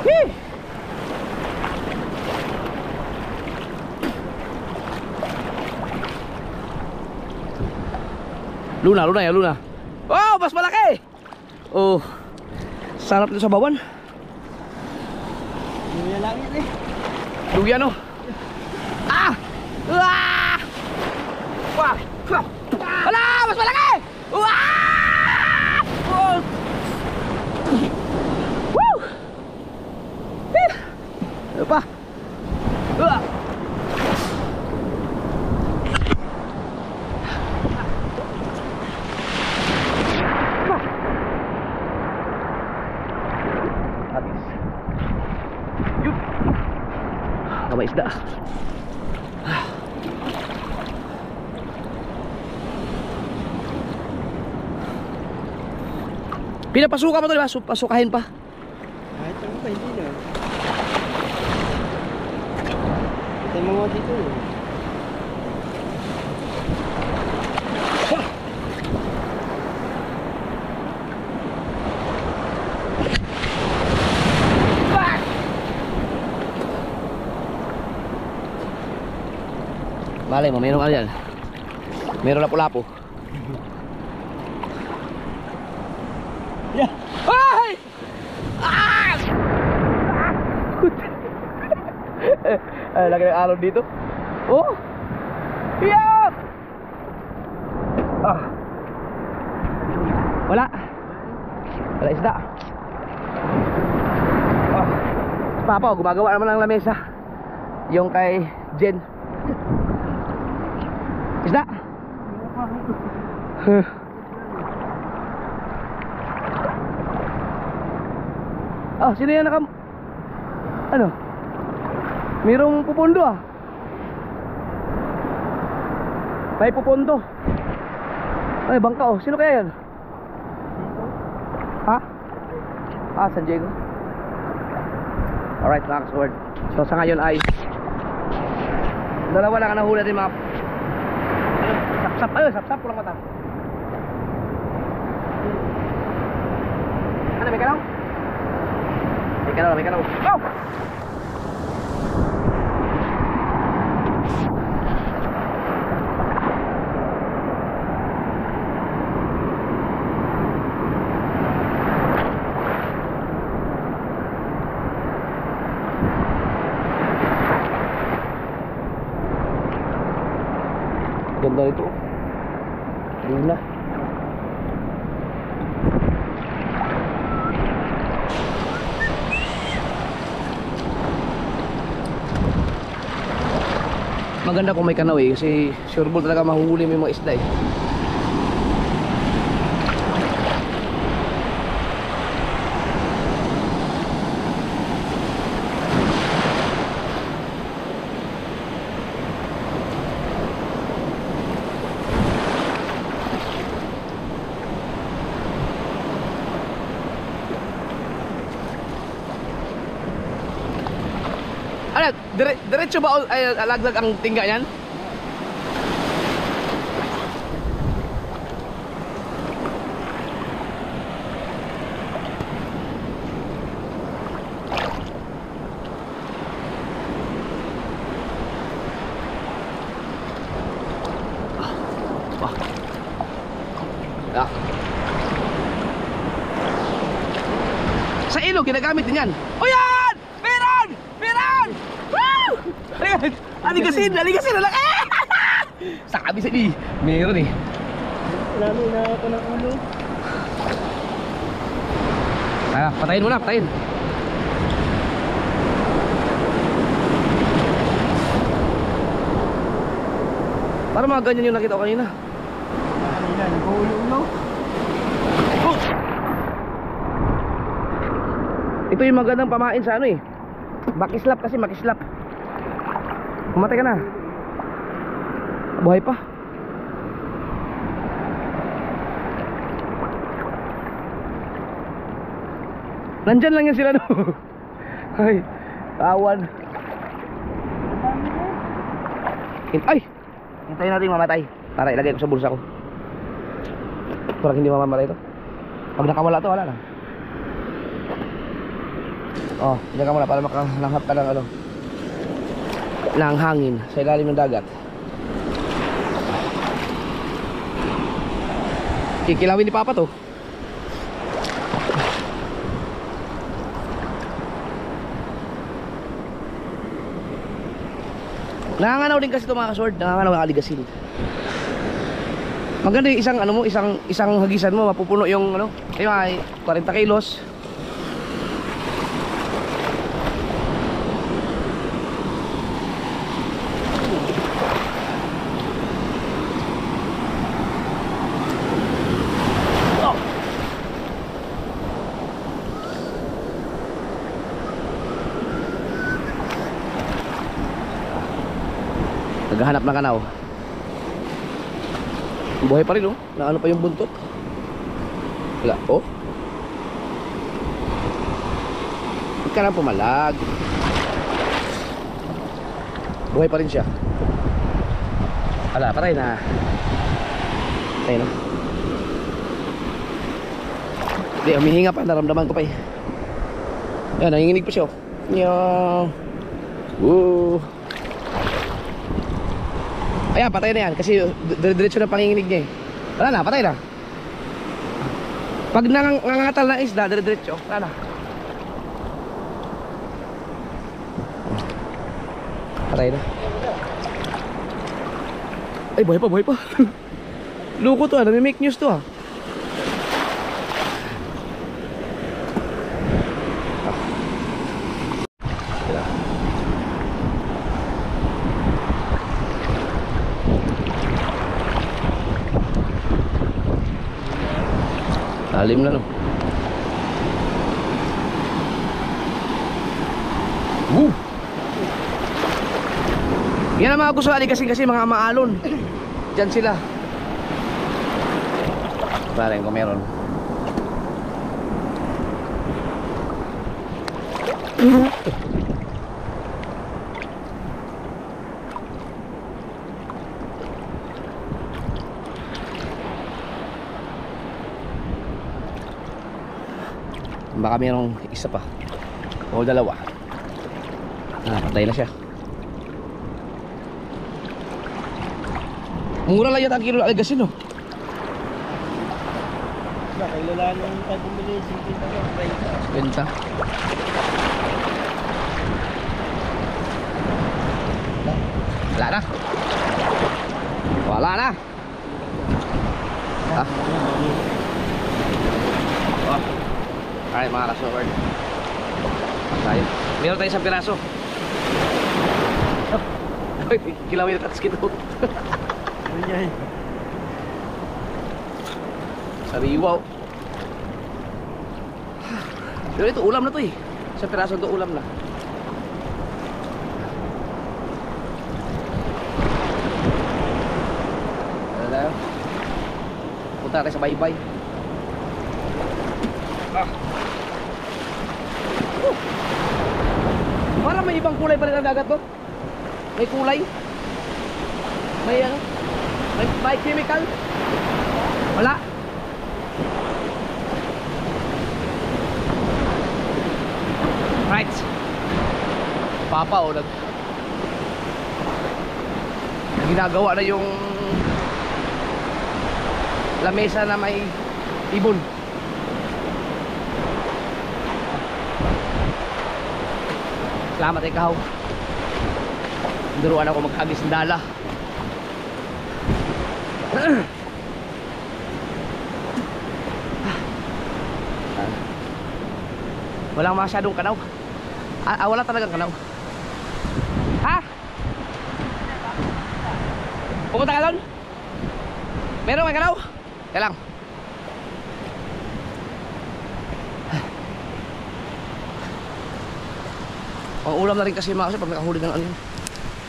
Hee! Luna ya, Luna. Wow, mas malaki. Oh. Sarap nito sa bawan. Yung lang yan eh. Luya no. Ah! Ah! Wah! Wala, mas malaki. Wah! Oh! Woo! Ano pa? Ah! Habis. Yun. Kamay isda. Pinapasuka mo to, di ba? Pasukahin pa. Kahit ano pa, hindi na. Ito yung mga dito eh. Malay mo, mayroong ano yan. Mayroong lapu-lapu. Yeah. Ay! Ah! Ay, laki ng alon dito. Oh! Yeah! Ah! Wala. Wala isda. Ah. Papa, gumagawa naman ng lamesa. Yung kay Jen. Isda? Ah, sino yan nakam... Ano? Mayroong pupundo ah. May pupundo. Ay, bangka oh. Sino kaya yan? Ha? Ah, San Diego. Alright, mga kasword. So sa ngayon ay dalawa lang ang nahuli din mga... Sap-sap, ayun, sap-sap, pulang mata. Ano, may kanaw? May kanaw, may kanaw. Oh! Ganda nito. Luna. Maganda kung may kanaw eh, kasi sure ball talaga mahuhuli mo yung mga isda eh. Ano, diretso ba ay alaglag ang tingga niyan? Ah. Sa ilog ginagamit din yan. O yan! Meron! Meron! Woo! Ayan! Aligasin! Aligasin! Sabi sa di. Meron eh. Lalo na ako ng ulo. Ah, patayin mo na, patayin. Para mga ganyan yung nakita ko kanina. Kanina, nag-ulo-ulo. Oh! Ito yung magandang pamain sa ano eh. Makislap kasi, makislap. Pumatay ka na. Buhay pa. Nandyan lang yan sila no. Ay, awan. Ay! Hintayin natin mamatay para ilagay ko sa bulsa ko. Parang hindi mamamatay ito. Pag nakawala to, wala na. Oh, diyan ka muna para makalanghap ka ng ano, ng hangin sa ilalim ng dagat. Kikilawin ni Papa to. Nanganganaw din kasi ito mga kasword. Nanganganaw ng aligasin. Maganda yung isang ano mo, isang hagisan mo, mapupuno yung ano, ay 40 kilos. Naghahanap ng kanaw. Buhay pa rin oh. Naano pa yung buntot. Wala oh. Huwag ka na pumalag. Buhay pa rin siya. Wala, patay na. Patay na. Hindi, humihinga pa. Naramdaman ko pa eh. Yan, nanginginig pa siya oh. Yan. Woo. Ayan, patay na yan kasi diretso na panginginig niya eh. Wala na, patay na. Pag nangangatal na isda, diretso, wala na. Patay na. Ay, buhay pa, buhay pa. Loko to ah, nami-make news to ah. Lalim na no. Woo! Yan ang mga gusto natin kasi mga maalon. Diyan sila. Parang kung meron. Baka mayroong isa pa o dalawa. Patay na siya. Mura lang yata ang kilo aligasin no. Kailan yung bumili, sige na lang, Benta. Wala na. Wala na. Ah. Oh. Alright mga kasword. Tayo. Meron tayo isang piraso. Kilawin na tatas kito. Sariwaw. Pero ito ulam na to eh. Isang piraso ito ulam na. Ano tayo? Punta tayo sa baybay. Parang may ibang kulay pa rin ang dagat to. May kulay. May ano? May chemical. Wala. Right. Papa o ginagawa na yung lamesa na may ibon. Salamat ikaw. Duruan ako magkagis ng dala. Walang masyadong kanaw. Wala talagang kanaw. Ha? Pupunta ka doon? Meron may kanaw? Kaya lang. Ang ulam na rin kasi mga kasi pag nakahuli ng ano yun.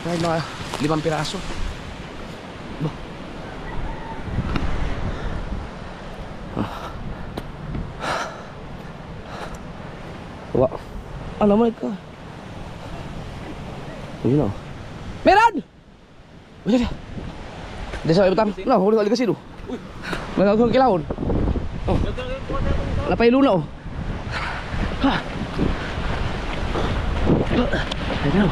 Kahit mga 5 piraso. Bah. Wah. Alam mo ka. Yun o. Meron! Uy, di sa ibutang. No, huli ka sino. Magagawang kilahon. Oh. Napay luna oh. Ha. Ayun.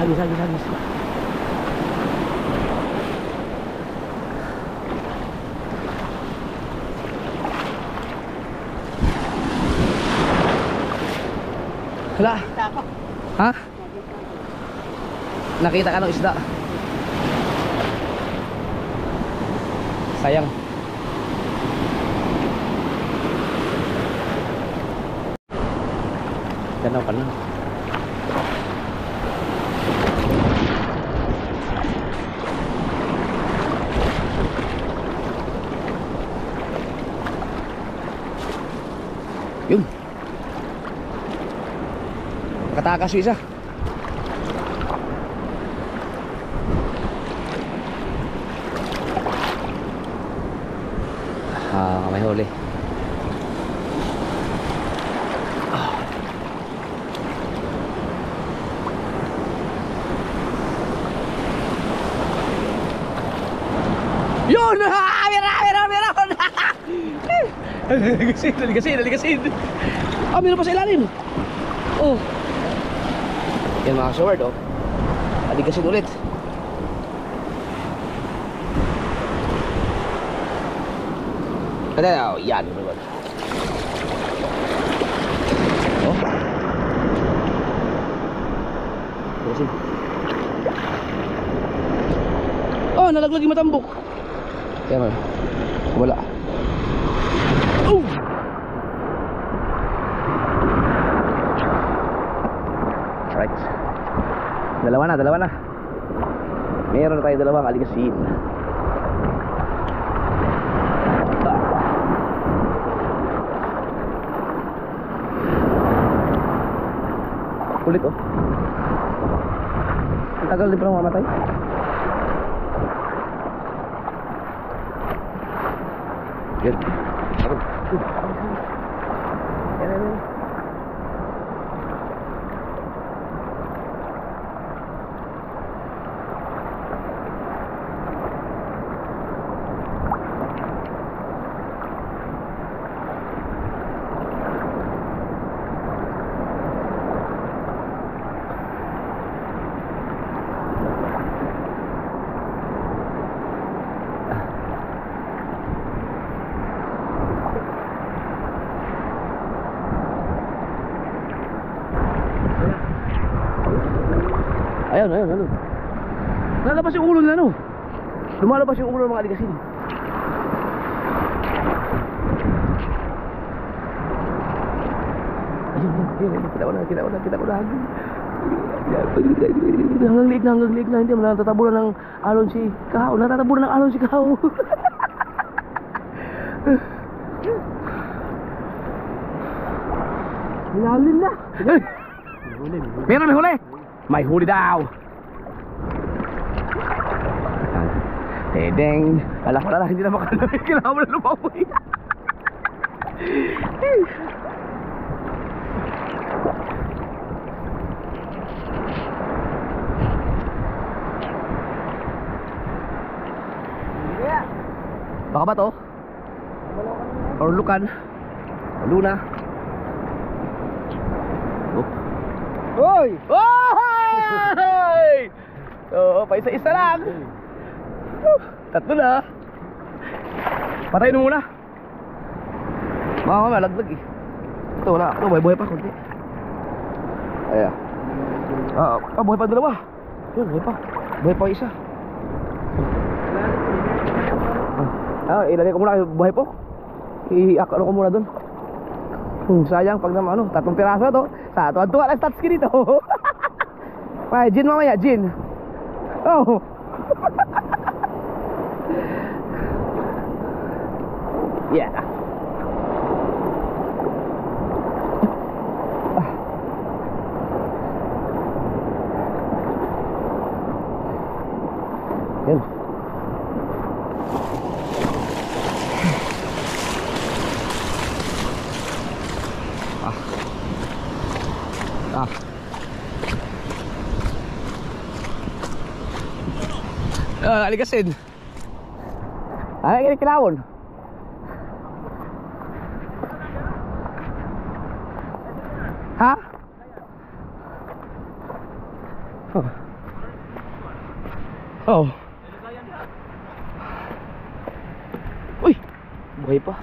Habis. Hala. Ha? Nakita ka ng isda. Sayang. Ganaw ka na. Yun. Nakatakas yung isa. May huli. Yun! Meron! Daligasin. Meron pa sa ilalim. Oh. Yan mga sword oh. Daligasin ulit. Ano, yan. Oh. Daligasin. Oh, nalaglag yung matambok. Yan man. Wala. Oh! Right. Dalawa na. Meron na tayo dalawang aligasin. Kulit oh. Ang tagal din pala mamatay. Yan. Yan. Ayun. Lalabas yung ulo nila no. Lumalabas yung ulo ng mga aligasin. Ayun. Kita ko na. Hanggang liig na. Hindi mo natatabunan ng alon si Kao. Lalim na. May huli. May huli daw. Deng. Kala ko na hindi na makalawin. Kailangan mo na lumawoy. Baka ba to? Or lukan? Luna? Oh. Hoy! Oy! Oo, pa isa-isa lang. Tatlo na. Patayin mo muna. Baka malaglag eh. Ito wala. Ito buhay pa konti. Ayan. Buhay pa dalawa. Yun, buhay pa isa. Ilagay ko muna buhay po. I-akalo ko muna dun. Sayang pag naman 3 piraso to. Sa tuwa lang stats ki dito. Ay, gin mamaya, gin. Oh. Yeah. Yan. Ah. Alikasin. Ay, kinikilawon. Ha? Oh. Oh. Uy, buhay pa.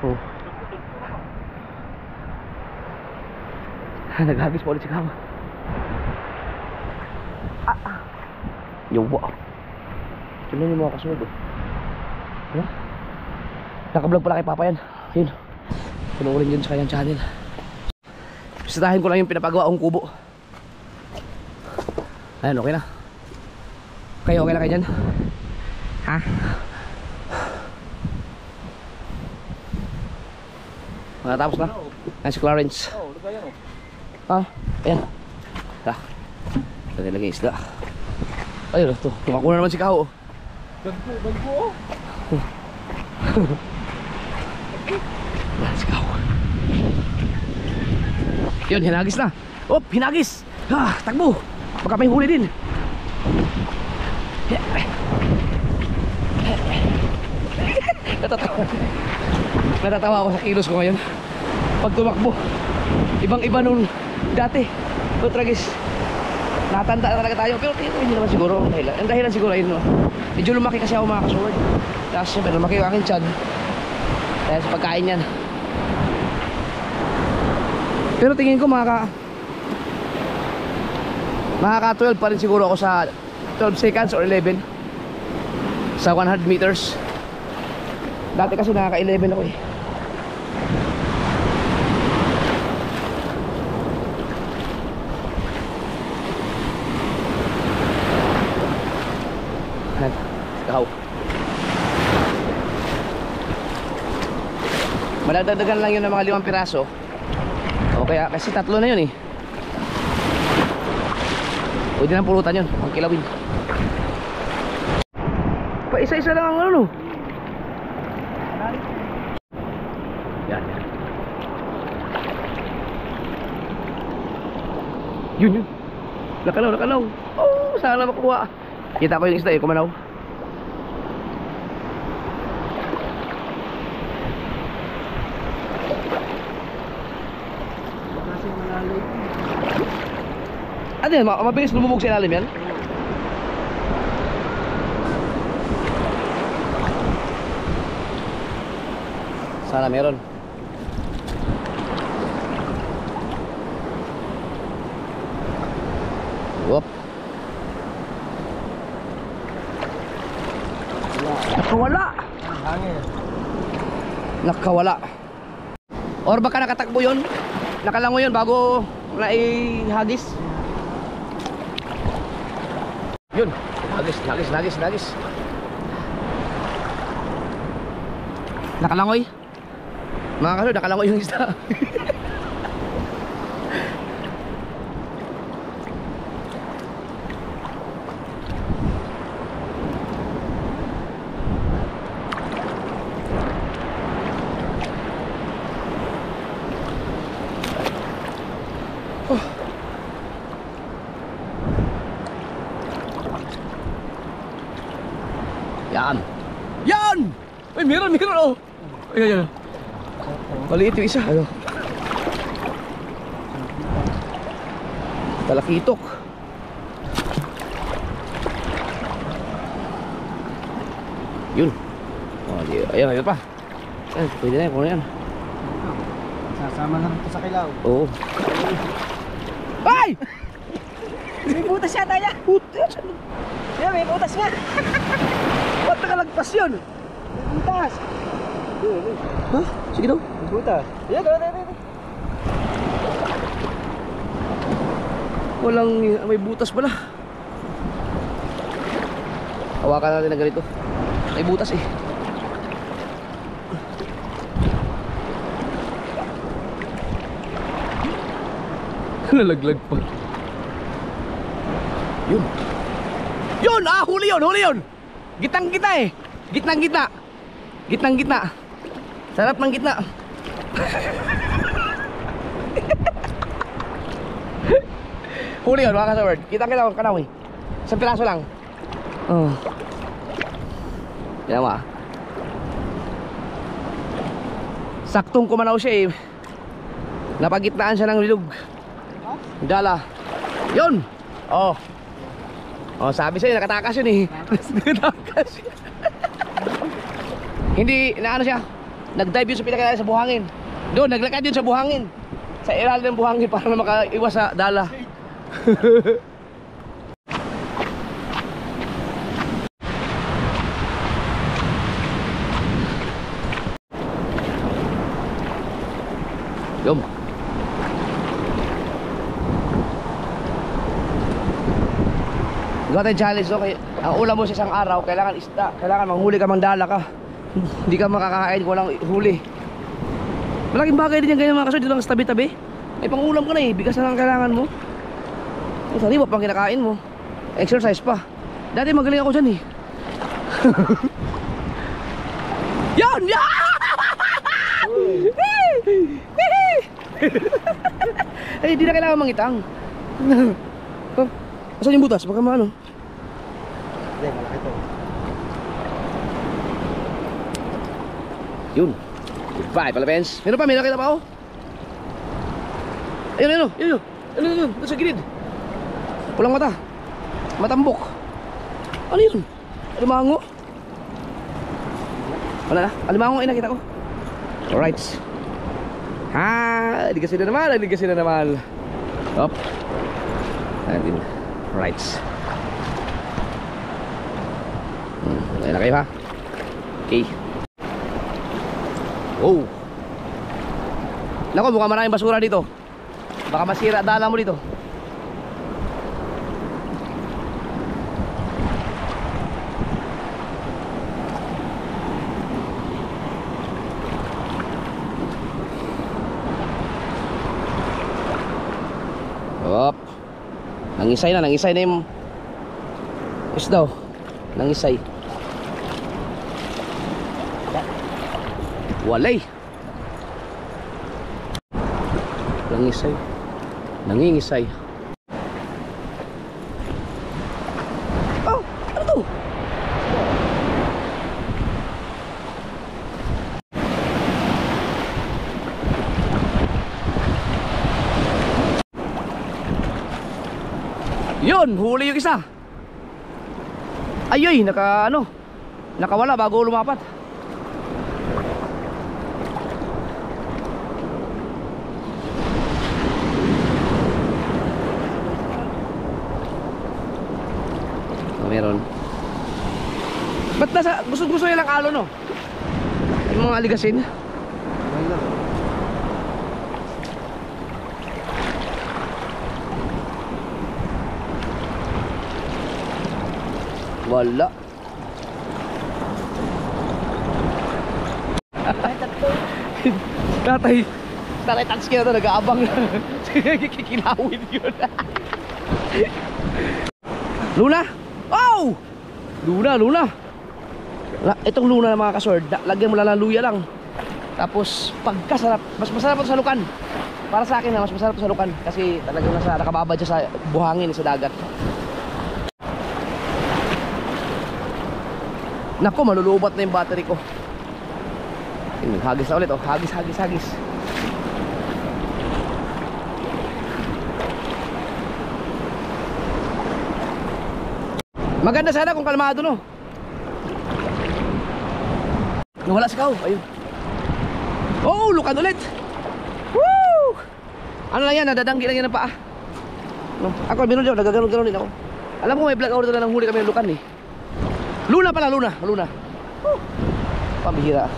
Oh. Naghagis pa ulit si Kama. Yawa. Tignan yung mga kasunod. Ano? Nakablog pala kay Papa yan. Yun. Pinuulin yun sa kanyang channel. Bisitahin ko lang yung pinapagawa kong kubo. Ayan, okay na. Kayo, okay na kayo dyan? Ha? Matapos na. Ayan si Clarence. Ah, ayan. Ah, ito nilagay isda. Ayun, ito. Tumakuna naman si Kao. Bagpo. Si Kao. Yun, hinagis na. Op, hinagis. Ah, takbo. Baka may huli din. Natatawa ako sa kilos ko ngayon. Pag tumakbo, ibang-iba nung dati. So, tragis. Natanda na talaga tayo. Pero hindi naman siguro ang dahilan. Ang dahilan siguro ayun, no? Medyo lumaki kasi ako mga kasuward. Tapos syempre lumaki yung aking tiyan. Dahil sa pagkain yan. Pero tingin ko makaka 12 pa rin siguro ako sa 12 seconds or 11 sa 100 meters. Dati kasi nakaka 11 ako eh. Ikaw. Madagdagan lang yun ng mga 5 piraso. O kaya kasi 3 na yun eh. Pwede nang pulutan yun, ang kilawin. Pa isa-isa lang ang ano. Yan. Yun. Nakalaw. Oh, sana makuha. Kita ko yung isda eh, kumanaw. Ano yan? Mabilis lumubog sa ilalim yan? Sana meron. Whoop. Nakawala. Hangin. Nakawala. Or baka nakatakbo yun? Nakalango yun bago naihagis. Yun. Nagis. Nakalangoy. Mga kaso, nakalangoy yung isda. Yan! Ay, meron oh. Ayan. Maliit yung isa. Ano? Talakitok. Yun. Oh, ayan pa. Ayan, pwede na yan. Kung yan. Sasama lang ito sa kilaw. Oo. Ay! May butas siya tayo. Putas! Yan, may butas nga. Ba't nakalagpas yun? Butas! Ha? Sige daw. Butas! Yan, Walang, may butas pala. Hawakan natin na ganito. May butas eh. Nalaglag pa. Yun. Yun! Ah! Huli yun! Huli yun! Gitang gitna eh. Gitnang gitna. Gitnang gitna. Sarap ng gitna. Huli yun mga kasaward. Kitang kita ang kanaw eh. Isang piraso lang. Oh. Yan ba? Saktong kumanaw siya eh. Napagitnaan siya ng lilog. Dala. Yun! Oh. Oh, sabi sa'yo, nakatakas yun eh. Nakatakas yun. Hindi, naano siya. Nag-dive yun sa pinakalayo sa buhangin. Doon, naglakad yun sa buhangin. Sa ilalim ng buhangin para makaiwas sa dala. Yum. Gawa tayong challenge no? Kaya, ang ulam mo sa isang araw, kailangan isda. Kailangan manghuli ka, mandala ka. Hindi ka makakakain kung walang huli. Malaking bagay din yan ganyan mga kasod. Dito lang sa tabi-tabi. May pangulam ka na eh. Bigas na lang kailangan mo. Ang sariwa pang kinakain mo. Exercise pa. Dati magaling ako dyan eh. Yan! Yan! Eh, hindi na kailangan mangitang. Oh, asan yung butas? Baka maano? Hindi, malaki to. Yun. Goodbye, Palapens. Meron pa, may nakita pa ako. Ayun, ayun, ayun, ayun, ayun, doon sa gilid. Pulang mata. Matambok. Ano yun? Alimango. Wala na. Alimango ay nakita ko. Alright. Ha, ligasin na naman, ligasin na naman. Up. Ayan. Right. Ayan na kayo ha. Okay. Oh. Nako, mukhang maraming basura dito. Baka masira dala mo dito. Op. Nangisay na yung isda. Nangisay. Walay. Nangisay. Nangingisay. Oh, ano to? Yun, huli yung isa. Ayoy, nakawala bago lumapat. Oh, meron. Ba't nasa, gusto nilang alo no? Yung mga aligasin. Wala. Tatay touch na to, nag-aabang. Kikilawin yun. Luna! Oh! Luna. Itong luna na mga kasword, lagyan mo lang ng luya lang. Tapos pagkasarap, mas masarap ito sa lukan. Para sa akin na mas masarap ito sa lukan. Kasi talagang nakababad siya sa buhangin, sa dagat. Nako, malulubat na yung battery ko. Hagis na ulit, oh. Hagis. Maganda sana kung kalmado, no? Nawala si Kao, ayun. Oh, lukan ulit. Woo! Ano lang yan, nadadanggi lang yan ng paa. No? Ako, meron din, nagaganon din ako. Alam ko may vlog out na lang huli kami ng lukan eh. Luna pala, luna. Pambihira.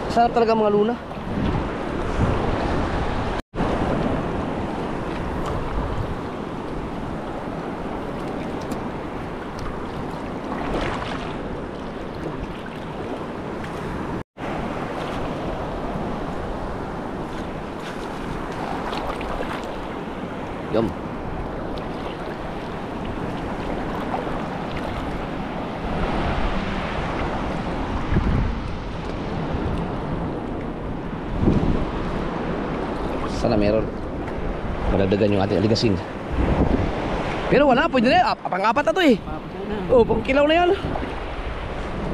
Sarap talaga mga luna. Sana meron. Madagdagan yung ating aligasin. Pero wala, pwede na yan. Pang-apat na to eh. Oh, pang kilaw na yan.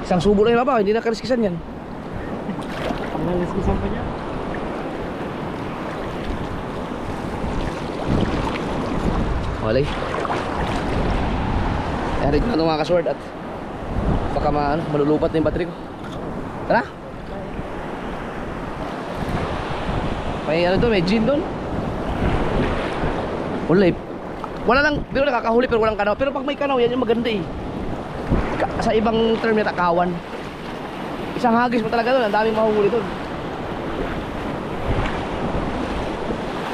Isang subo na yung baba, hindi na kariskisan yan. Naliskisan pa niya. Walay. Erik na ito mga kasword at baka malulupat na yung battery ko. Tara. May ano doon, may gin doon. Wala lang, pero nakakahuli pero walang kanaw. Pero pag may kanaw, yan yung maganda eh. Sa ibang term na takawan. Isang hagis mo talaga doon, ang daming mahuhuli doon.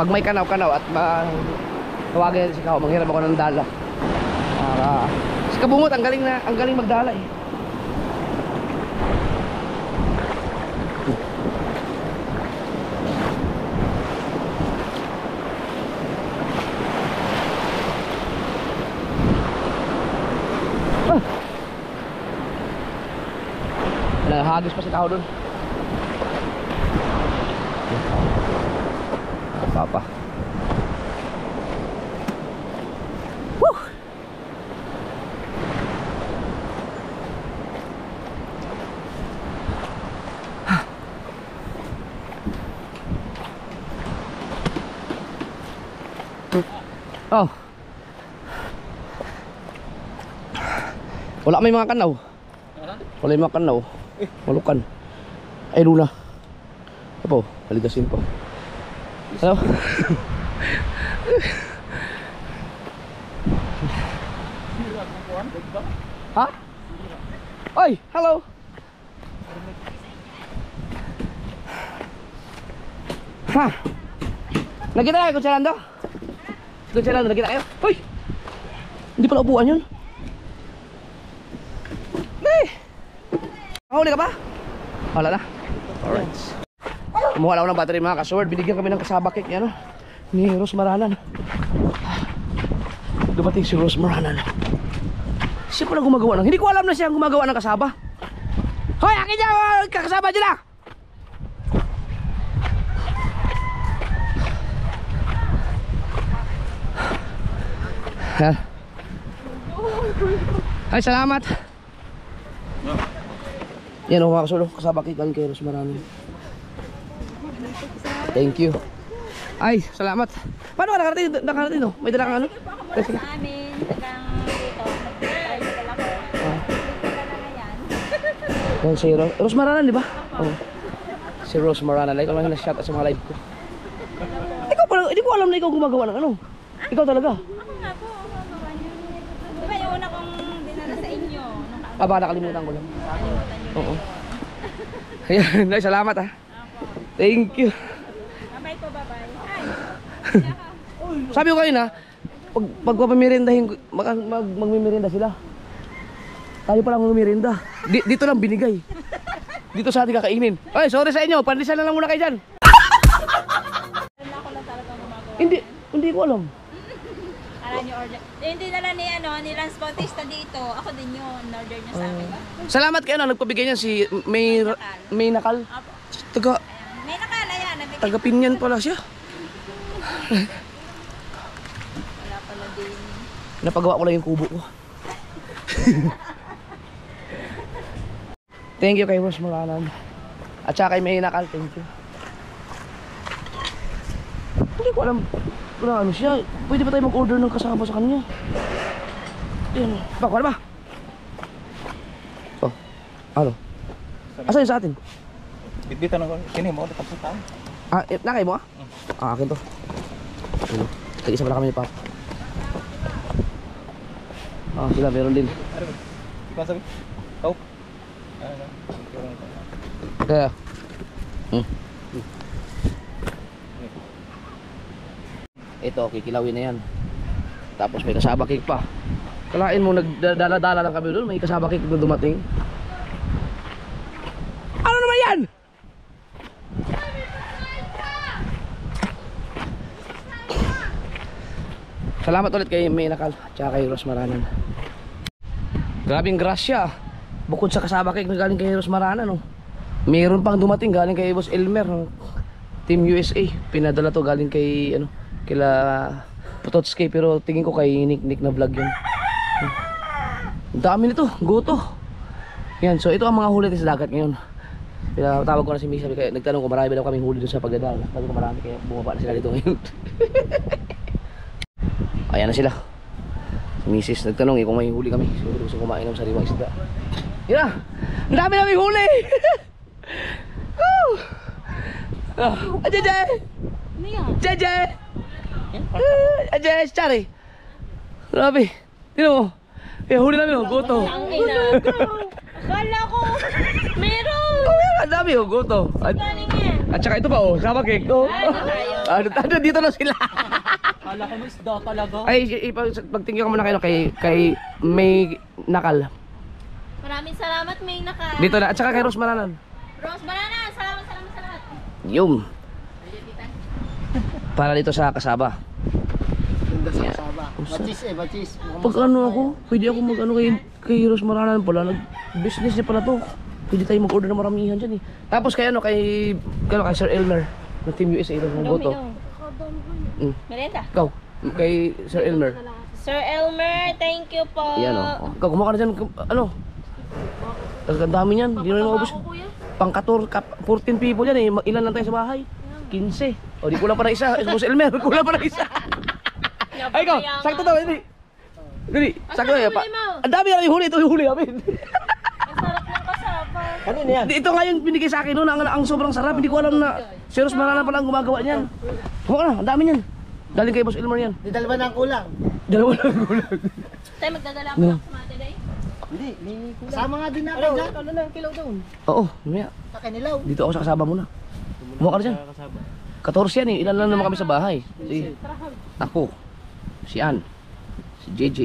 Pag may kanaw at tawagin si Kao, manghiram ako ng dala. Si Kabungot, ang galing magdala eh. Hagis pa si Kao doon. Papa. Woo! Oh. Wala may mga kanaw. Wala may mga kanaw. Malukan. Ay, luna. Apo, aligasin po. Hello? Ha? Oy, hello. Ha? Nakita kayo, Kutsalando? Kutsalando, nakita kayo? Hoy! Hindi pala upuan yun. Huli ka ba? Wala na. Alright. Kumuha lang ako ng battery mga kasword. Binigyan kami ng kasaba cake niya, no? Ni Rose Maranan. Dumating si Rose Maranan. Siya pala gumagawa ng... Hindi ko alam na siya ang gumagawa ng kasaba. Hoy, akin niya! Kakasaba dyan na! Ay, salamat. Yan o mga kasulong, kasaba cake galing kay Rose Maranan. Thank you. Ay, salamat. Paano ka nakarating no? May dala kang ano? Sa amin, hanggang dito, magtayo sa dala ko. Dala na yan. Yan si Rose Maranan, di ba? Oo. Si Rose Maranan, like ko lang na-shot sa mga live ko. Ikaw pala, hindi ko alam na ikaw gumagawa ng ano. Ikaw talaga. Ako nga po, gumagawa niyo. Di ba yung una kong dinala sa inyo? Aba, nakalimutan ko lang. Nakalimutan niyo. Oo. Ayan, ay, salamat ha. Thank you. Bye-bye po, bye-bye. Hi! Sabi ko kayo na, pag pamirindahin, magmimirinda sila. Tayo pa lang magmimirinda. Dito lang binigay. Dito sa ating kakainin. Ay, sorry sa inyo, pandesal na lang muna kayo dyan. Ako lang talaga gumagawa. Hindi ko alam. Kala niyo order. Hindi nala ni Lance Bautista dito. Ako din yun, order niya sa amin. Salamat kayo na nagpabigay niya si May Nakal. Apo. Taga May nakala yan. Nabigay. taga Pinyan pala siya. Wala pala din. Napagawa ko lang yung kubo ko. Thank you kay Rose Maranan. At saka kay May Nakal, thank you. Hindi ko alam kung ano siya. Pwede ba tayo mag-order ng kasama sa kanya? Yan. Bako, ano ba? Oh, ano? Asa yun sa atin? Bitbitan ako. Kini mo, tapos sa tao. Ah, nakay mo ah? Akin to. Ano? Tag-isa pala kami ni Papa. Sila meron din. Ano ba? Ikaw sabi? Coke? Kaya. Ito, kikilawin na yan. Tapos may kasaba cake pa. Kalain mo, nagdala-dala lang kami doon. May kasaba cake doon dumating. Ano naman yan? Salamat ulit kay May Nakal at kay Rose Maranan. Grabing grasya. Bukod sa kasaba cake na galing kay Rose Maranan, no? Meron pang dumating galing kay Boss Elmer, no? Team USA. Pinadala to galing kay ano, kila Pototski, pero tingin ko kay Nick na vlog yun. Ang dami nito, goto. Yan, so ito ang mga huli sa dagat ngayon. Pinatawag ko na si Misa, kaya nagtanong ko marami daw kaming huli doon sa Pagdadal. Sabi ko marami, kaya bumaba na sila dito ngayon. Ayan na sila. Si Mrs. nagtanong kung may huli kami. Siguro gusto kumain ng sariwang isda. Yan na! Ang dami namin huli! Ajay! Ajay! Ajay! Chari! Grabe! Tino mo! Kaya huli namin oh, goto! Ang ina. Akala ko, meron. Ang dami oh, goto! Galing yan. At saka ito pa oh, sama cake oh! Ano, dito na sila! Kala ko may isda talaga. Ay, pagtingin ko muna kayo kay May Nakal. Maraming salamat, May Naka. Dito na, at saka kay Rose Maranan. Rose Banana, salamat sa lahat. Yung para dito sa kasaba. Ganda sa kasaba. Batis batis. Pag ano ako, pwede ako mag ano kay Rose Maranan pala, nag-business niya pala to. Pwede tayo mag-order ng maramihan dyan eh. Tapos kay ano, kay Sir Elmer ng Team USA ng Goto. Merenda. Ikaw, kay Sir Elmer. Sir Elmer, thank you po. Yan o. Ikaw, kumuha ka na dyan, ano? Ang dami niyan, hindi na maubos. Pang 14 people yan eh. Ilan lang tayo sa bahay? 15. O, di kulang pa na isa. Boss Elmer, kulang pa na isa. Ay, ikaw, sakto daw, hindi. Dali, sakto daw. Ang dami namin huli, ito yung huli namin. Ang sarap ng kasaba. Kanina yan. Ito nga yung binigay sa akin noon, ang sobrang sarap. Hindi ko alam na si Rose Maranan pala ang gumagawa niyan. Kumuha ka na, ang dami niyan. Galing kay Boss Elmer yan. Di dalawa na ang kulang. Dalawa lang kulang. Tayo magdadala ako ng kumate day. Hindi, may kulang. Sama nga din natin dyan. Ano na ang kilaw doon? Oo, mamaya. Sa kanilaw. Dito ako sa kasaba muna. Kumuha ka na dyan. 14 yan eh, ilan lang naman kami sa bahay. Ako, si Ann, si JJ,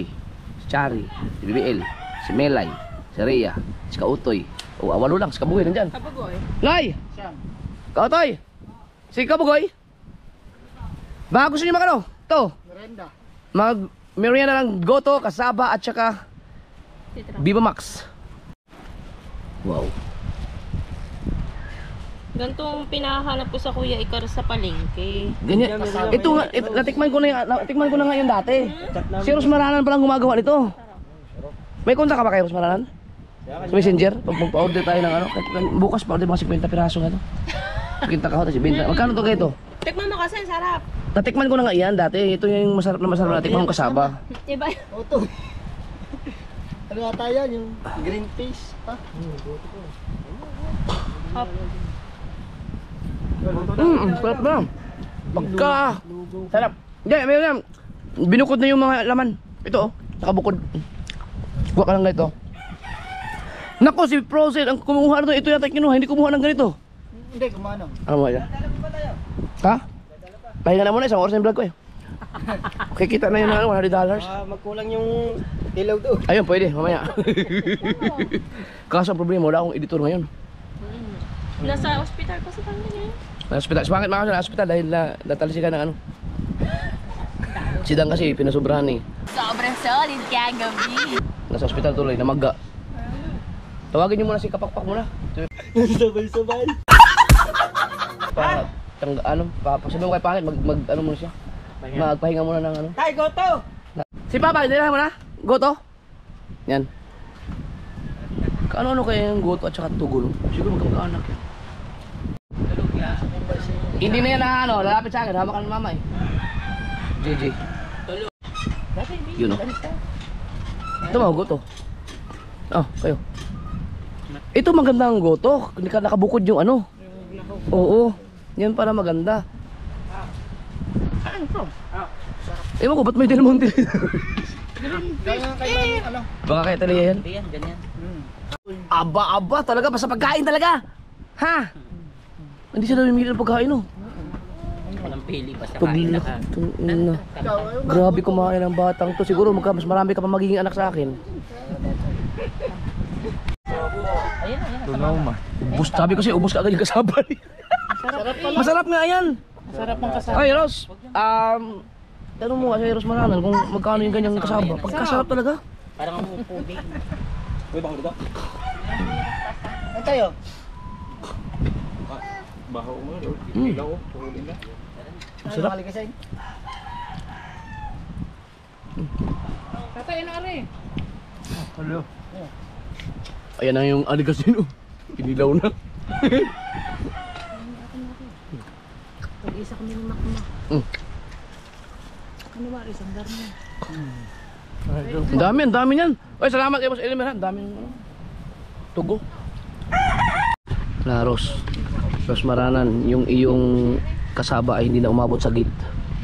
si Chari, si BBL, si Melay, si Rhea, si Kautoy. O, awalo lang, si Kabugoy nandyan. Kapagoy. Lay! Siyam. Kautoy! Si Kabugoy! Baka gusto nyo mag-ano? Ito, Merenda. mag-merienda ng Goto, Kasaba at saka Viva Max. Wow. Gantong pinahanap ko sa Kuya Ikar sa palengke. Ganyan. Ito nga, natikman ko na nga yun dati. Si Rose Maranan palang gumagawa nito. May kontak ka ba kay Rose Maranan? Sa Messenger? Pag magpa-order tayo ng ano, bukas pa-order mga 50 piraso nga to. 50 ka si Binta. Magkano to kayo to? Tikman mo kasi, sarap. Natikman ko na nga yan dati. Ito yung masarap na natikman kong kasaba. Diba? Oto. Ano ata yan? Yung green fish. Ha? Hop. Sarap na. Pagka. Sarap. Hindi, mayroon yan. Binukod na yung mga laman. Ito oh, nakabukod. Kuha ka lang ganito. Nako, si Frozen, ang kumuha na ito yata kinuha. Hindi kumuha ng ganito. Hindi, kumano. Ano mo yan? Ha? Pahinga na muna, isang oras na yung vlog ko eh. Okay, kita na yun na $100. Magkulang yung ilaw doon. Ayun, pwede, mamaya. Kaso ang problema, wala akong editor ngayon. Nasa ospital pa sa tangga niya. Nasa ospital, sumakit mga sa ospital dahil natalsikan ng ano. Sidang kasi, pinasubrahan eh. Sobrang solid kagabi. Nasa ospital tuloy, namaga. Tawagin nyo muna si Kapakpak muna. Sabay-sabay. Sabi mo kay Pangit, ano muna siya. Magpahinga muna ng ano. Tay, Goto! Si Papa, hindi mo na? Goto? Yan. Kaano kaya yung Goto at saka Tugol? Siguro magkamag-anak yan. Hindi na yan na ano, lalapit sa akin, hawakan ng mama eh. JJ. Yun o. Ito mga Goto. Oh, kayo. Ito magandang Goto. Hindi ka nakabukod yung ano. Oo. Yan para maganda. Ewan ko, ba't may Del Monte? Baka kaya talaga yan? Yan, ganyan. Aba, talaga, basta pagkain talaga. Ha? Hindi siya daw yung ng pagkain, no? Walang pili, basta kain na. Grabe kumain ng batang to. Siguro mas marami ka pa magiging anak sa akin. Tunaw ma. Sabi ko siya, ubos ka agad yung kasaba. Masarap nga yan. Sarap ng kasama. Ay, Ros. Tanong mo kasi Rose Maranan kung magkano yung ganyang kasaba. Pagkasarap talaga. Parang ang pugi. Uy, baka dito? Ano tayo? Baho mo, Lord. Ilaw ko, tuhulin na. Masarap. Tatay, ano are? Hello. Ayan na yung aligasino. Inilaw na. Pag-isa kami ng makma. Ano ba, isang darmo? Ang dami niyan. Ay, salamat kayo Boss Elmer ha. Ang daming tugo. Laros. Ros Maranan, yung iyong kasaba ay hindi na umabot sa gate.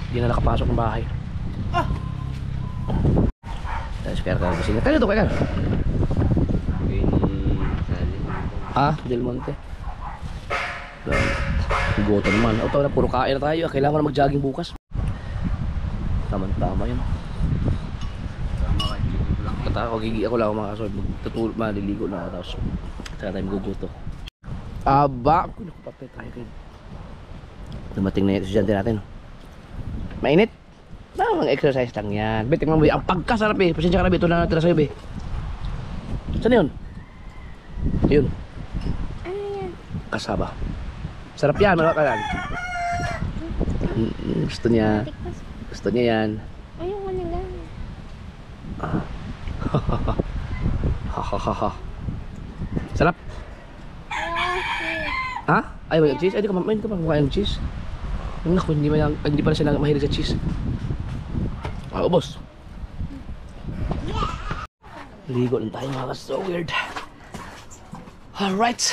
Hindi na nakapasok ng bahay. Tapos kaya ka kasi. Kaya to, kaya. Del Monte. Goto naman. O na puro kain na tayo. Kailangan ko na mag-jogging bukas. Tama yun. Ako lang mga kasoy. Maliligo na ako. Tapos saka tayo maguguto. Aba! Ako nakapapit tayo kayo. Dumating na yung estudyante natin. Mainit? Mga exercise lang yan. Bet, tingnan mo ang pagkasarap eh. Pasensya ka na, ito lang natin na sa'yo eh. Saan yun? Yun. Kasaba. Sarap yan, mga kalan. Gusto niya. Gusto niya yan. Ayaw mo nila. Hahaha. Sarap. Ha? Ayaw mo yung cheese? Ay, di ka kumakain ng cheese. Naku, hindi pala sila mahilig sa cheese. Ubos. Ligo lang tayo mga ka. So weird. Alright.